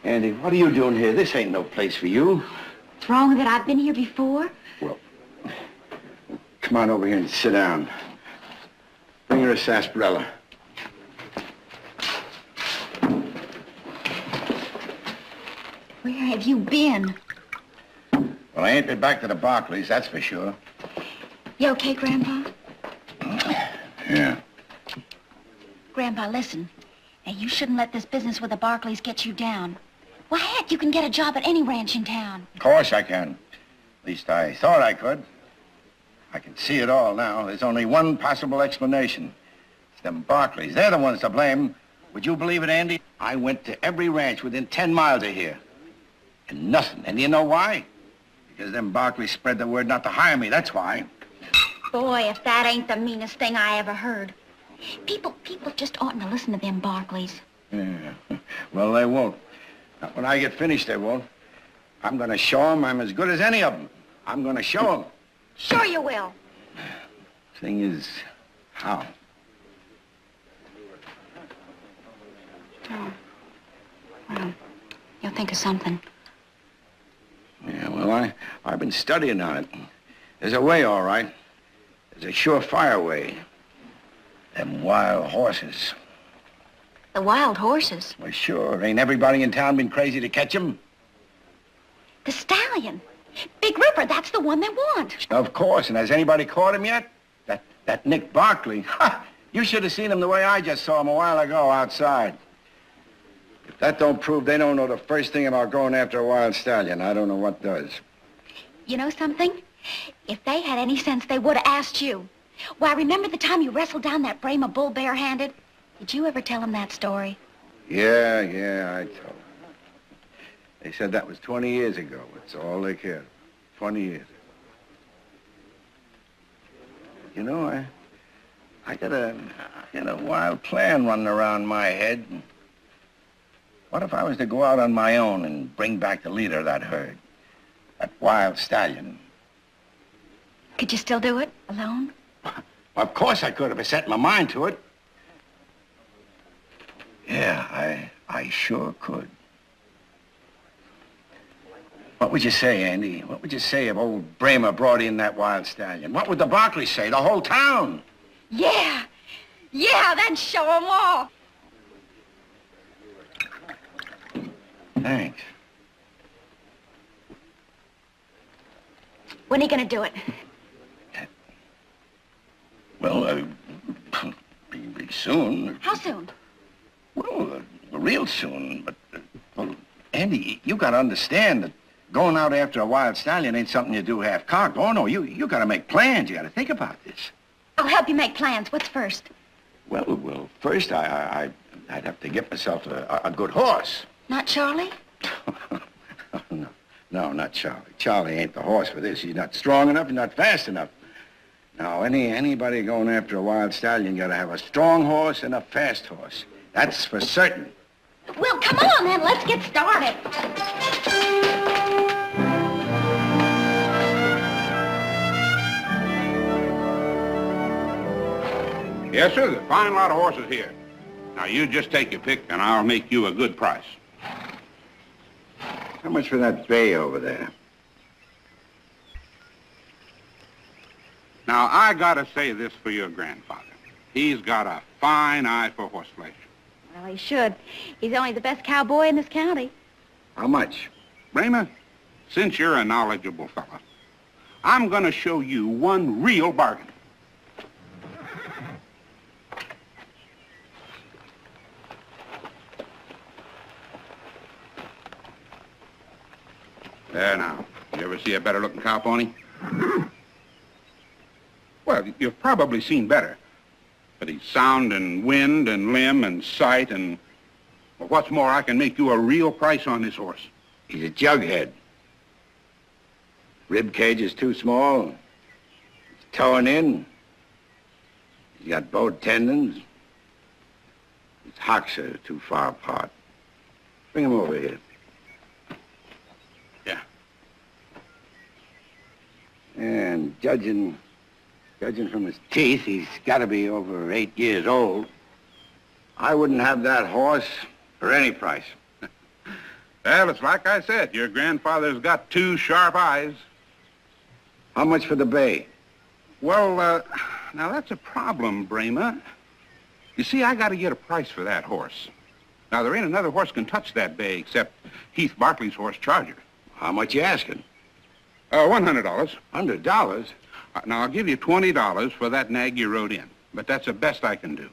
Andy, what are you doing here? This ain't no place for you. What's wrong that I've been here before? Well, come on over here and sit down. Bring her a sarsaparilla. Where have you been? Well, I ain't been back to the Barkleys, that's for sure. You okay, Grandpa? Yeah. Grandpa, listen. Now, you shouldn't let this business with the Barkleys get you down. Why, heck, you can get a job at any ranch in town. Of course I can. At least I thought I could. I can see it all now. There's only one possible explanation. It's them Barkleys. They're the ones to blame. Would you believe it, Andy? I went to every ranch within 10 miles of here. And nothing. And you know why? Because them Barkleys spread the word not to hire me, that's why. Boy, if that ain't the meanest thing I ever heard. People just oughtn't to listen to them Barkleys. Yeah. Well, they won't. Not when I get finished, they won't. I'm going to show them I'm as good as any of them. I'm going to show them. Sure you will. Thing is, how? Oh. Well, you'll think of something. Yeah, well, I've been studying on it. There's a way, all right. There's a surefire way. Them wild horses. The wild horses? Well, sure. Ain't everybody in town been crazy to catch 'em? The stallion. Big Ripper, that's the one they want. Of course. And has anybody caught him yet? That Nick Barkley. Ha! You should have seen him the way I just saw him a while ago outside. If that don't prove they don't know the first thing about going after a wild stallion, I don't know what does. You know something? If they had any sense, they would have asked you. Why, remember the time you wrestled down that Brema bull barehanded? Did you ever tell them that story? Yeah, I told them. They said that was 20 years ago. That's all they cared. 20 years. You know, I got a wild plan running around my head. What if I was to go out on my own and bring back the leader of that herd? That wild stallion. Could you still do it alone? Of course I could if I set my mind to it. Yeah, I sure could. What would you say, Andy? What would you say if old Bramer brought in that wild stallion? What would the Barkleys say? The whole town? Yeah. Yeah, that'd show them all. Thanks. When are you going to do it? Well, be soon. How soon? Well, real soon. But, well, Andy, you got to understand that going out after a wild stallion ain't something you do half-cocked. Oh, no, you got to make plans. You got to think about this. I'll help you make plans. What's first? Well, first I'd have to get myself a good horse. Not Charlie? No, not Charlie. Charlie ain't the horse for this. He's not strong enough. He's not fast enough. Now, anybody going after a wild stallion got to have a strong horse and a fast horse. That's for certain. Well, come on, then. Let's get started. Yes, sir. There's a fine lot of horses here. Now, you just take your pick, and I'll make you a good price. How much for that bay over there? Now, I gotta say this for your grandfather. He's got a fine eye for horseflesh. Well, he should. He's only the best cowboy in this county. How much? Bramer, since you're a knowledgeable fella, I'm gonna show you one real bargain. There now. You ever see a better looking cow pony? Well, you've probably seen better. But he's sound in wind and limb and sight and... Well, what's more, I can make you a real price on this horse. He's a jughead. Rib cage is too small. He's towing in. He's got bowed tendons. His hocks are too far apart. Bring him over here. Yeah. And judging from his teeth, he's got to be over 8 years old. I wouldn't have that horse for any price. Well, it's like I said. Your grandfather's got two sharp eyes. How much for the bay? Well, now that's a problem, Bramer. You see, I got to get a price for that horse. Now, there ain't another horse can touch that bay except Heath Barkley's horse, Charger. How much you asking? $100. $100? Now, I'll give you $20 for that nag you rode in. But that's the best I can do.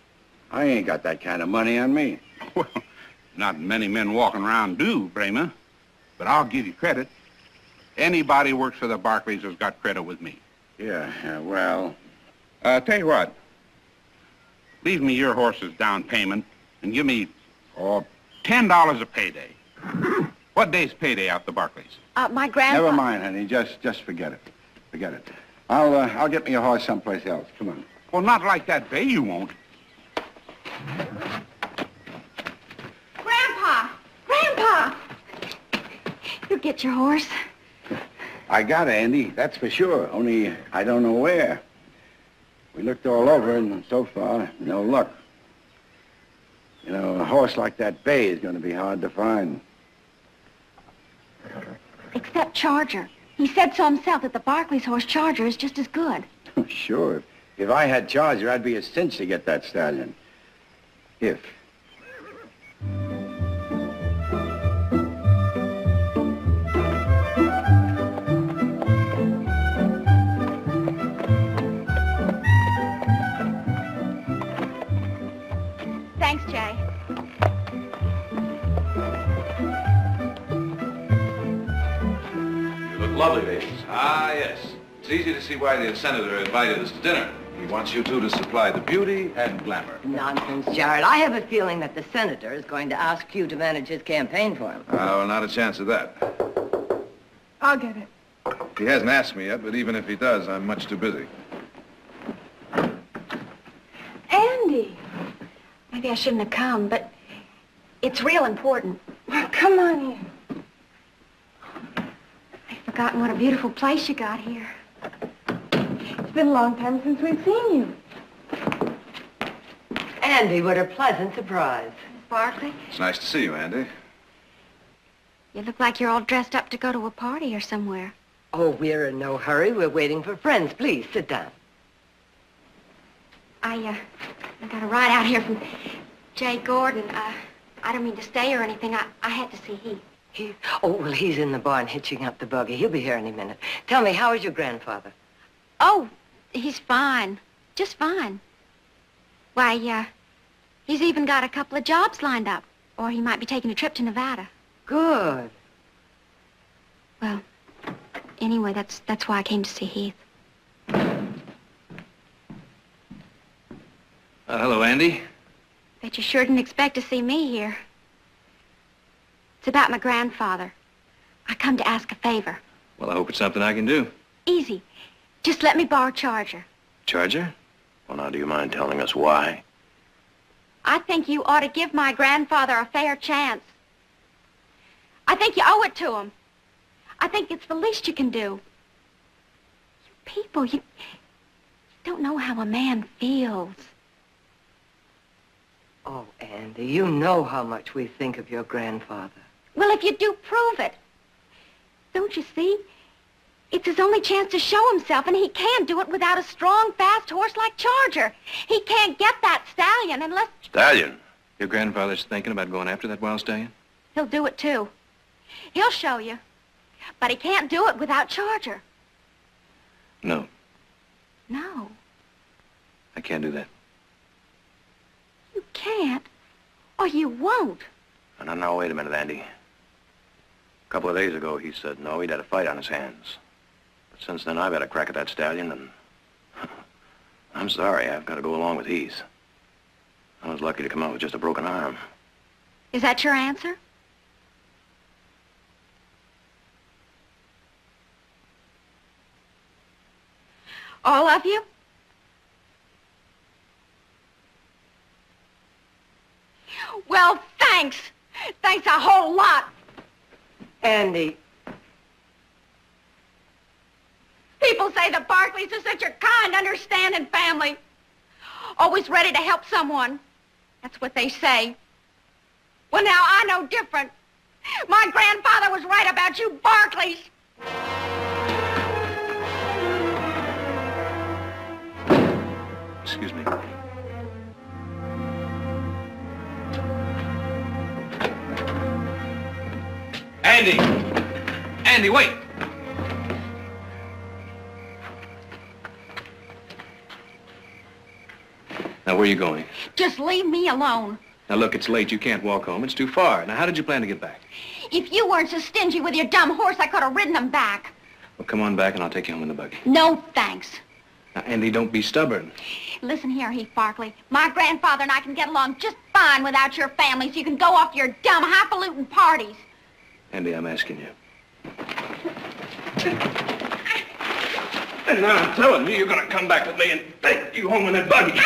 I ain't got that kind of money on me. Well, not many men walking around do, Bramer. But I'll give you credit. Anybody who works for the Barkleys has got credit with me. Yeah, well... Tell you what. Leave me your horse's down payment and give me, $10 a payday. What day's payday out the Barkleys? My grandfather... Never mind, honey. Just forget it. Forget it. I'll get me a horse someplace else. Come on. Well, not like that bay, you won't. Grandpa! You get your horse. I got it, Andy. That's for sure. Only I don't know where. We looked all over, and so far, no luck. You know, a horse like that bay is going to be hard to find. Except Charger. He said so himself that the Barkley's horse, Charger, is just as good. Sure. If I had Charger, I'd be a cinch to get that stallion. If. Thanks, Jay. You look lovely, ladies. Ah, yes. It's easy to see why the senator invited us to dinner. He wants you two to supply the beauty and glamour. Nonsense, Jared. I have a feeling that the senator is going to ask you to manage his campaign for him. Well, not a chance of that. I'll get it. He hasn't asked me yet, but even if he does, I'm much too busy. Andy! Maybe I shouldn't have come, but it's real important. Well, come on in. I've forgotten what a beautiful place you got here. been a long time since we've seen you. Andy, what a pleasant surprise. Barkley, It's nice to see you, Andy. you look like you're all dressed up to go to a party or somewhere. Oh, we're in no hurry. We're waiting for friends. Please, sit down. I got a ride out here from Jay Gordon. I don't mean to stay or anything. I had to see Heath. Oh, well, he's in the barn hitching up the buggy. He'll be here any minute. Tell me, how is your grandfather? Oh, he's fine. Just fine. Why, he's even got a couple of jobs lined up. Or he might be taking a trip to Nevada. Good. Well, anyway, that's why I came to see Heath. Hello, Andy. Bet you sure didn't expect to see me here. It's about my grandfather. I come to ask a favor. Well, I hope it's something I can do. Easy. Just let me borrow Charger. Charger? Well, now, do you mind telling us why? I think you ought to give my grandfather a fair chance. I think you owe it to him. I think it's the least you can do. You people, you don't know how a man feels. Oh, Andy, you know how much we think of your grandfather. Well, if you do, prove it. Don't you see? It's his only chance to show himself, and he can't do it without a strong, fast horse like Charger. He can't get that stallion unless... Stallion? Your grandfather's thinking about going after that wild stallion? He'll do it, too. He'll show you. But he can't do it without Charger. No, No, I can't do that. you can't, or you won't. No, wait a minute, Andy. A couple of days ago, he said no, he'd had a fight on his hands. But since then, I've had a crack at that stallion, and I'm sorry, I've got to go along with Heath. I was lucky to come out with just a broken arm. Is that your answer? All of you? Well, thanks. Thanks a whole lot. Andy. People say the Barkleys are such a kind, understanding family. Always ready to help someone. That's what they say. Well, now I know different. My grandfather was right about you Barkleys. Excuse me. Andy! Andy, wait! Now, where are you going? Just leave me alone. Now, look, it's late. You can't walk home. It's too far. Now, how did you plan to get back? If you weren't so stingy with your dumb horse, I could have ridden him back. Well, come on back, and I'll take you home in the buggy. No, thanks. Now, Andy, don't be stubborn. Listen here, Heath Barkley. My grandfather and I can get along just fine without your family, so you can go off to your dumb, highfalutin parties. Andy, I'm asking you. And now I'm telling you, you're going to come back with me and take you home in that buggy.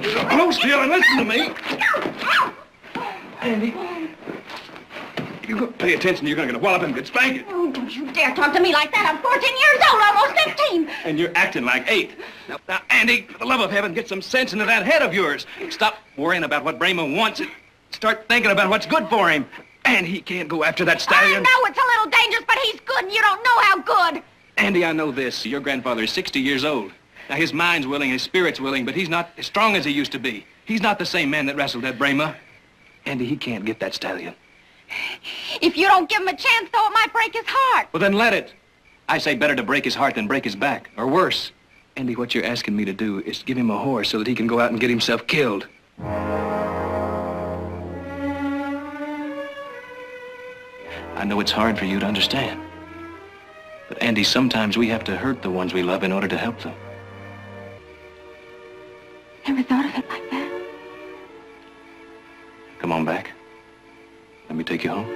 You're close, Jill, and listen to me. Andy, you pay attention, you're going to get a wallop and get spanked. Oh, don't you dare talk to me like that. I'm 14 years old, almost 15. And you're acting like 8. Now, Andy, for the love of heaven, get some sense into that head of yours. Stop worrying about what Brayman wants and start thinking about what's good for him. And he can't go after that stallion. I know it's a little dangerous, but he's good, and you don't know how good. Andy, I know this. Your grandfather is 60 years old. Now, his mind's willing, his spirit's willing, but he's not as strong as he used to be. He's not the same man that wrestled that Brayma. Andy, he can't get that stallion. If you don't give him a chance, though, it might break his heart. Well, then let it. I say better to break his heart than break his back, or worse. Andy, what you're asking me to do is give him a horse so that he can go out and get himself killed. I know it's hard for you to understand. But, Andy, sometimes we have to hurt the ones we love in order to help them. Never thought of it like that. Come on back. Let me take you home.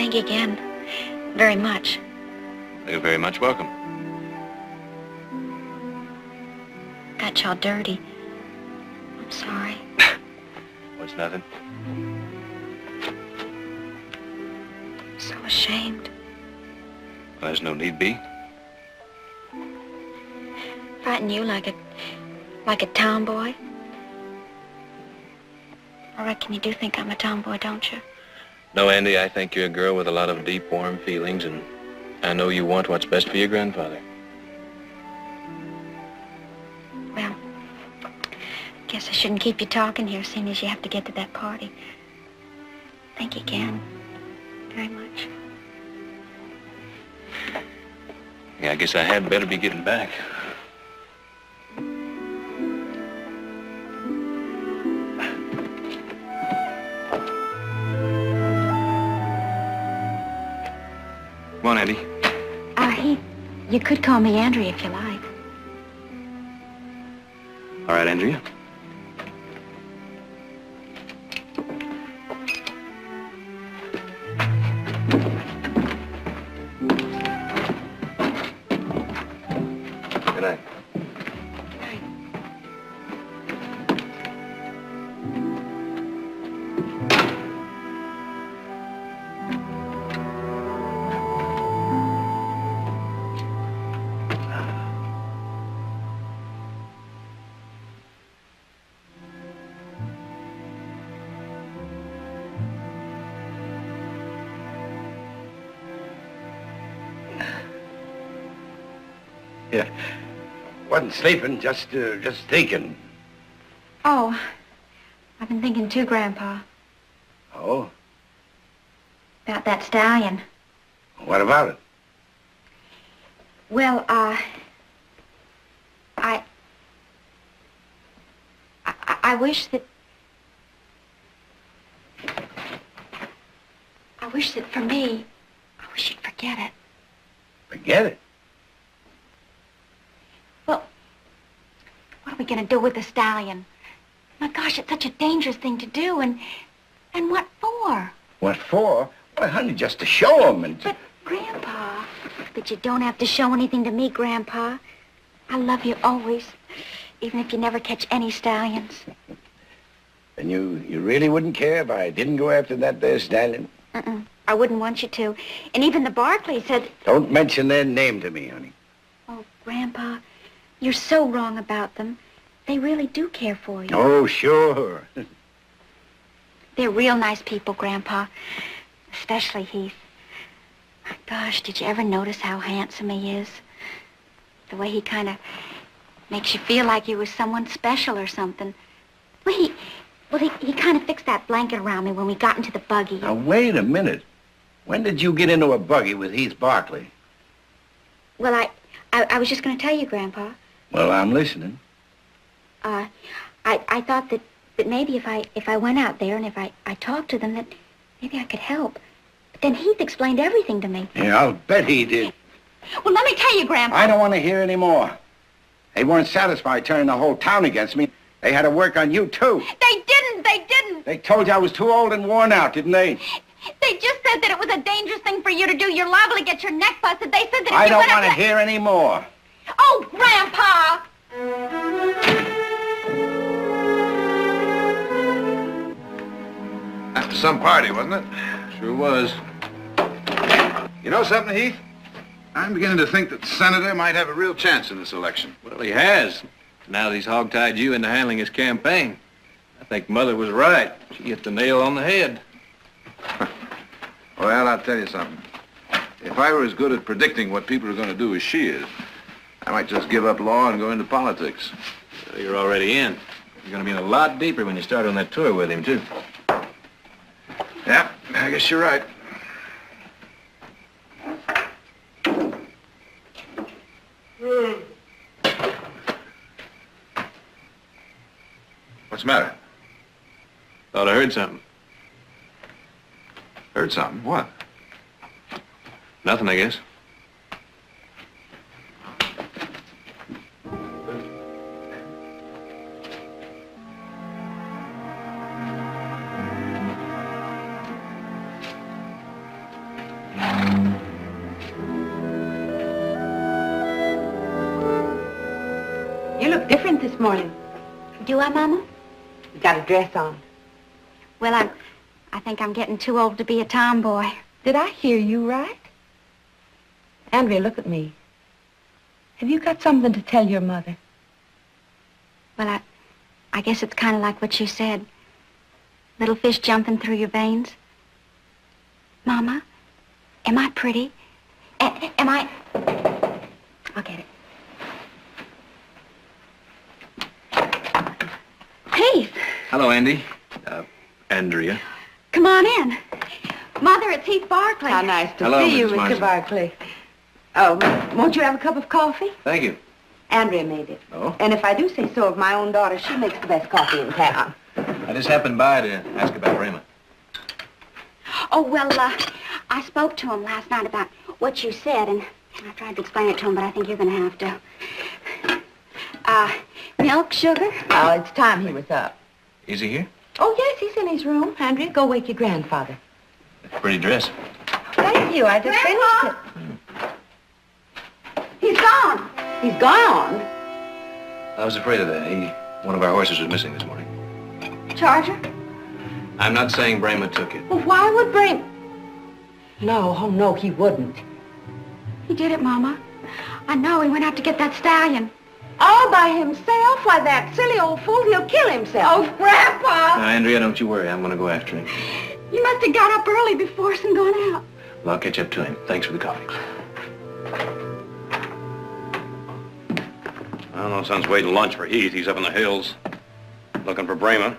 Thank you again. Very much. You're very much welcome. Got y'all dirty. I'm sorry. What's nothing? I'm so ashamed. Well, there's no need be. Frighten you like a tomboy? I reckon you do think I'm a tomboy, don't you? No, Andy, I think you're a girl with a lot of deep, warm feelings, and I know you want what's best for your grandfather. Well, guess I shouldn't keep you talking here, seeing as you have to get to that party. Thank you again. Very much. Yeah, I guess I had better be getting back. Come on, Andy. Heath, you could call me Andrea if you like. All right, Andrea. Good night. Yeah. Wasn't sleeping, just thinking. Oh, I've been thinking too, Grandpa, Oh? about that stallion. What about it? Well, I wish that... I wish that for me, I wish you'd forget it. Forget it? Well, what are we going to do with the stallion? My gosh, it's such a dangerous thing to do, and what for? What for? Why, honey, just to show 'em and... But, Grandpa, but you don't have to show anything to me, Grandpa. I love you always, even if you never catch any stallions. And you really wouldn't care if I didn't go after that there stallion? I wouldn't want you to. And even the Barkley said... Don't mention their name to me, honey. Oh, Grandpa, you're so wrong about them. They really do care for you. Oh, sure. They're real nice people, Grandpa. Especially Heath. My gosh, did you ever notice how handsome he is? The way he kind of makes you feel like you was someone special or something. Well, he kind of fixed that blanket around me when we got into the buggy. Now, wait a minute. When did you get into a buggy with Heath Barkley? Well, I was just going to tell you, Grandpa. Well, I'm listening. I thought that maybe if I went out there and if I talked to them, that maybe I could help. But then Heath explained everything to me. Yeah, I'll bet he did. Well, let me tell you, Grandpa. I don't want to hear any more. They weren't satisfied turning the whole town against me. They had to work on you, too. They didn't. They told you I was too old and worn out, didn't they? They just said that it was a dangerous thing for you to do. You're liable to get your neck busted. They said that if I you don't went want to up hear any more. Oh, Grandpa! That was some party, wasn't it? Sure was. You know something, Heath? I'm beginning to think that the senator might have a real chance in this election. Well, he has. Now that he's hogtied you into handling his campaign. I think Mother was right. She hit the nail on the head. Well, I'll tell you something. If I were as good at predicting what people are going to do as she is, I might just give up law and go into politics. Well, you're already in. You're going to be in a lot deeper when you start on that tour with him, too. Yeah, I guess you're right. What's the matter? Thought I heard something. Heard something? What? Nothing, I guess. look different this morning. Do I, Mama? You got a dress on. Well, I think I'm getting too old to be a tomboy. Did I hear you right? Andrea, look at me. Have you got something to tell your mother? Well, I guess it's kind of like what you said. Little fish jumping through your veins. Mama, am I pretty? Am I... I'll get it. Heath, Hello, Andy. Andrea. come on in. Mother, it's Heath Barkley. How nice to Hello, see you, Mrs. Mr. Marsden. Barkley. Oh, won't you have a cup of coffee? Thank you. Andrea made it. Oh? And if I do say so of my own daughter, she makes the best coffee in town. I just happened by to ask about Raymond. Oh, well, I spoke to him last night about what you said, and I tried to explain it to him, but I think you're going to have to. Milk, sugar? Oh, it's time he was up. Is he here? Oh, yes, he's in his room. Andrea, go wake your grandfather. Pretty dress. Thank you. I just finished it. He's gone. He's gone. I was afraid of that. One of our horses was missing this morning. Charger? I'm not saying Brahma took it. Well, why would Brain... No, oh, no, he wouldn't. He did it, Mama. I know. He went out to get that stallion. All by himself? Why, that silly old fool, he'll kill himself. Oh, Grandpa! Now, Andrea, don't you worry. I'm going to go after him. You must have got up early before us and gone out. Well, I'll catch up to him. Thanks for the coffee. Well, no sense waiting lunch for Heath. He's up in the hills, looking for Brahma.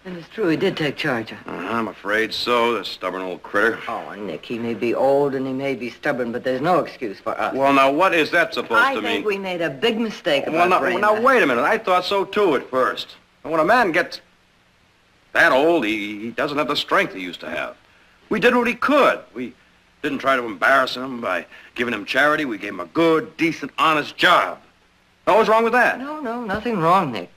And it's true, he did take charge of. I'm afraid so, the stubborn old critter. Oh, Nick, he may be old and he may be stubborn, but there's no excuse for us. Well, now, what is that supposed to mean? I think we made a big mistake Well, about Brahma. now, wait a minute. I thought so, too, at first. And when a man gets that old, he doesn't have the strength he used to have. We did what he could. We didn't try to embarrass him by giving him charity. We gave him a good, decent, honest job. Now, what's wrong with that? No, nothing wrong, Nick.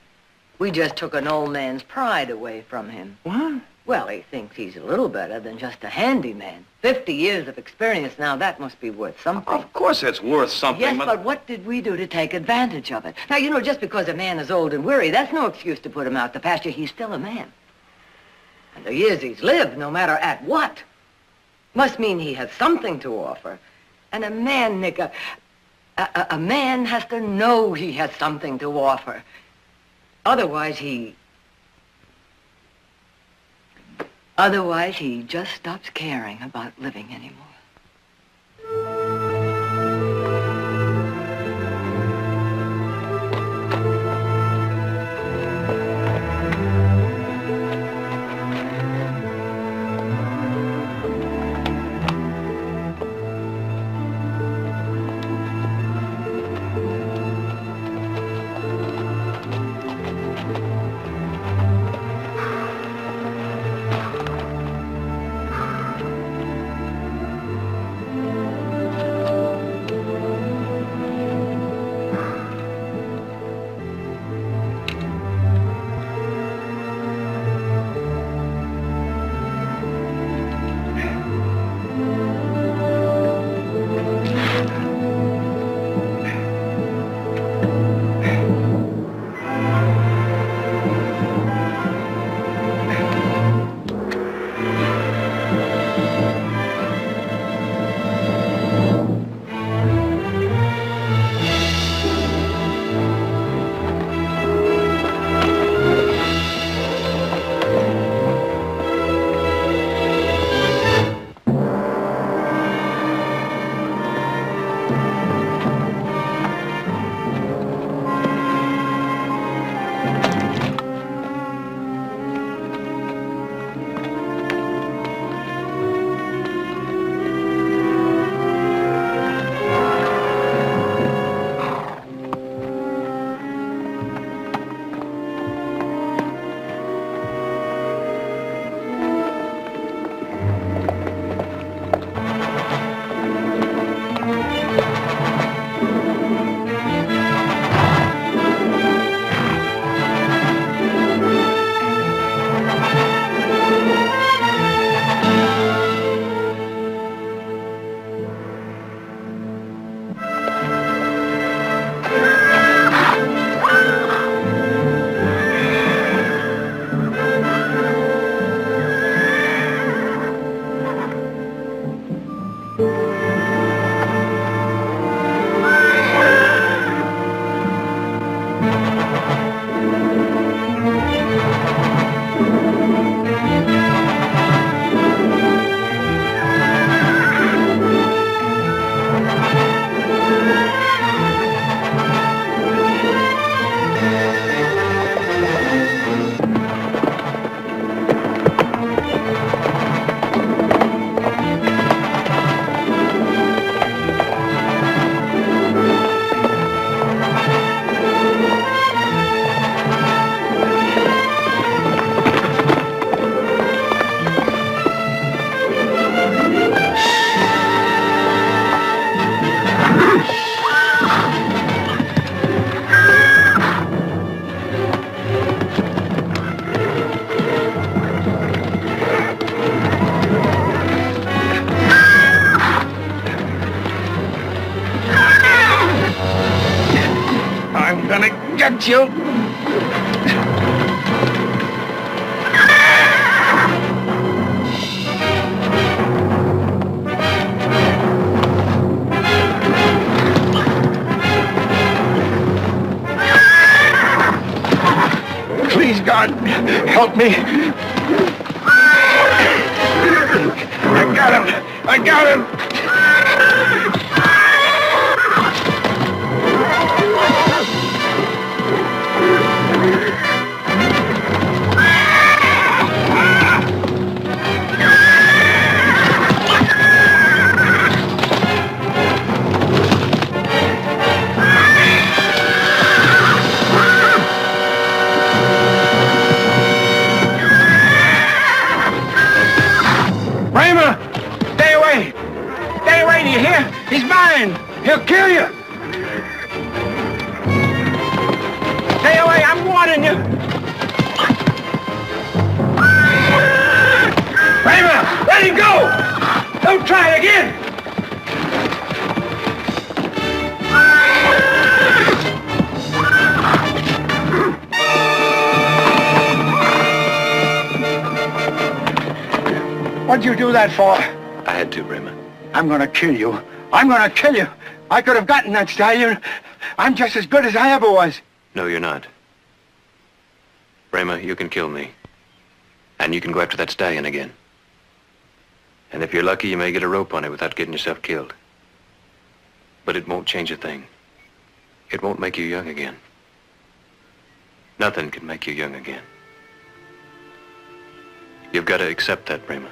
We just took an old man's pride away from him. What? Well, he thinks he's a little better than just a handyman. 50 years of experience now, that must be worth something. Of course it's worth something. Yes, but what did we do to take advantage of it? Now, you know, just because a man is old and weary, that's no excuse to put him out to pasture. He's still a man. And the years he's lived, no matter at what, must mean he has something to offer. And a man, Nick, a man has to know he has something to offer. Otherwise, he just stops caring about living anymore. get you. Please, God, help me. I got him. I got him. He's mine! He'll kill you! Stay away, I'm warning you! Kramer, let him go! Don't try it again! What'd you do that for? I had to, Bramer. I'm gonna kill you. I'm gonna kill you. I could have gotten that stallion. I'm just as good as I ever was. No, you're not. Bramer, you can kill me. And you can go after that stallion again. And if you're lucky, you may get a rope on it without getting yourself killed. But it won't change a thing. It won't make you young again. Nothing can make you young again. You've got to accept that, Bramer.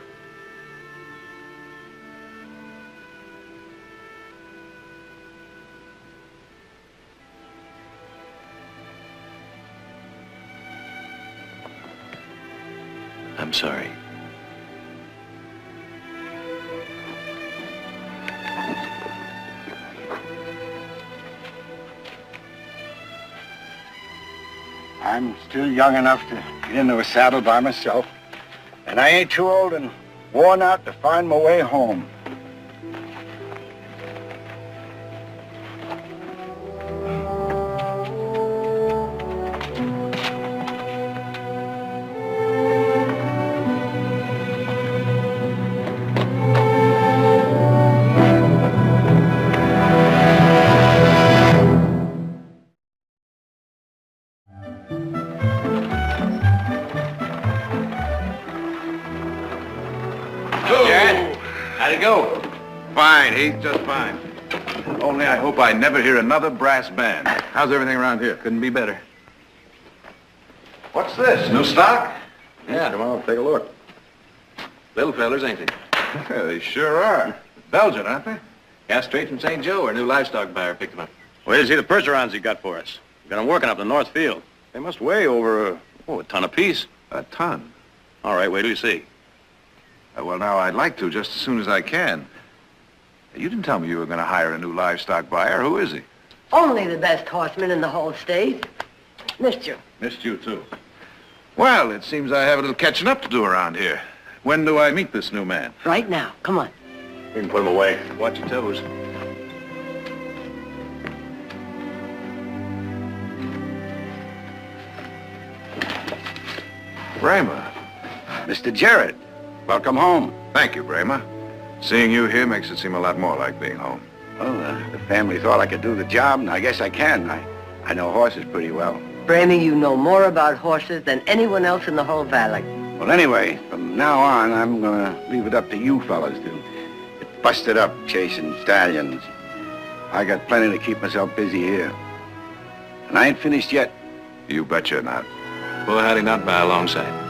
I'm sorry. I'm still young enough to get into a saddle by myself. And I ain't too old and worn out to find my way home. Fine, Heath, just fine. Only I hope I never hear another brass band. How's everything around here? Couldn't be better. What's this? New stock? Yeah. Come on, take a look. Little fellers, ain't they? Yeah, they sure are. Belgian, aren't they? Yeah, straight from St. Joe. Our new livestock buyer picked them up. Where do you see the Percherons he got for us? We've got them working up the North Field. They must weigh over, a ton apiece. A ton? All right, wait till you see. Well, now, I'd like to just as soon as I can. You didn't tell me you were going to hire a new livestock buyer. Who is he? Only the best horseman in the whole state. Missed you. Missed you, too. Well, it seems I have a little catching up to do around here. When do I meet this new man? Right now. Come on. You can put him away. Watch your toes. Bramer. Mr. Jarrett, welcome home. Thank you, Bramer. Seeing you here makes it seem a lot more like being home. Well, the family thought I could do the job, and I guess I can. I know horses pretty well. Bramey, you know more about horses than anyone else in the whole valley. Well, anyway, from now on, I'm gonna leave it up to you fellas to get busted up chasing stallions. I got plenty to keep myself busy here. And I ain't finished yet. You betcha not. Well, how'd he not by alongside?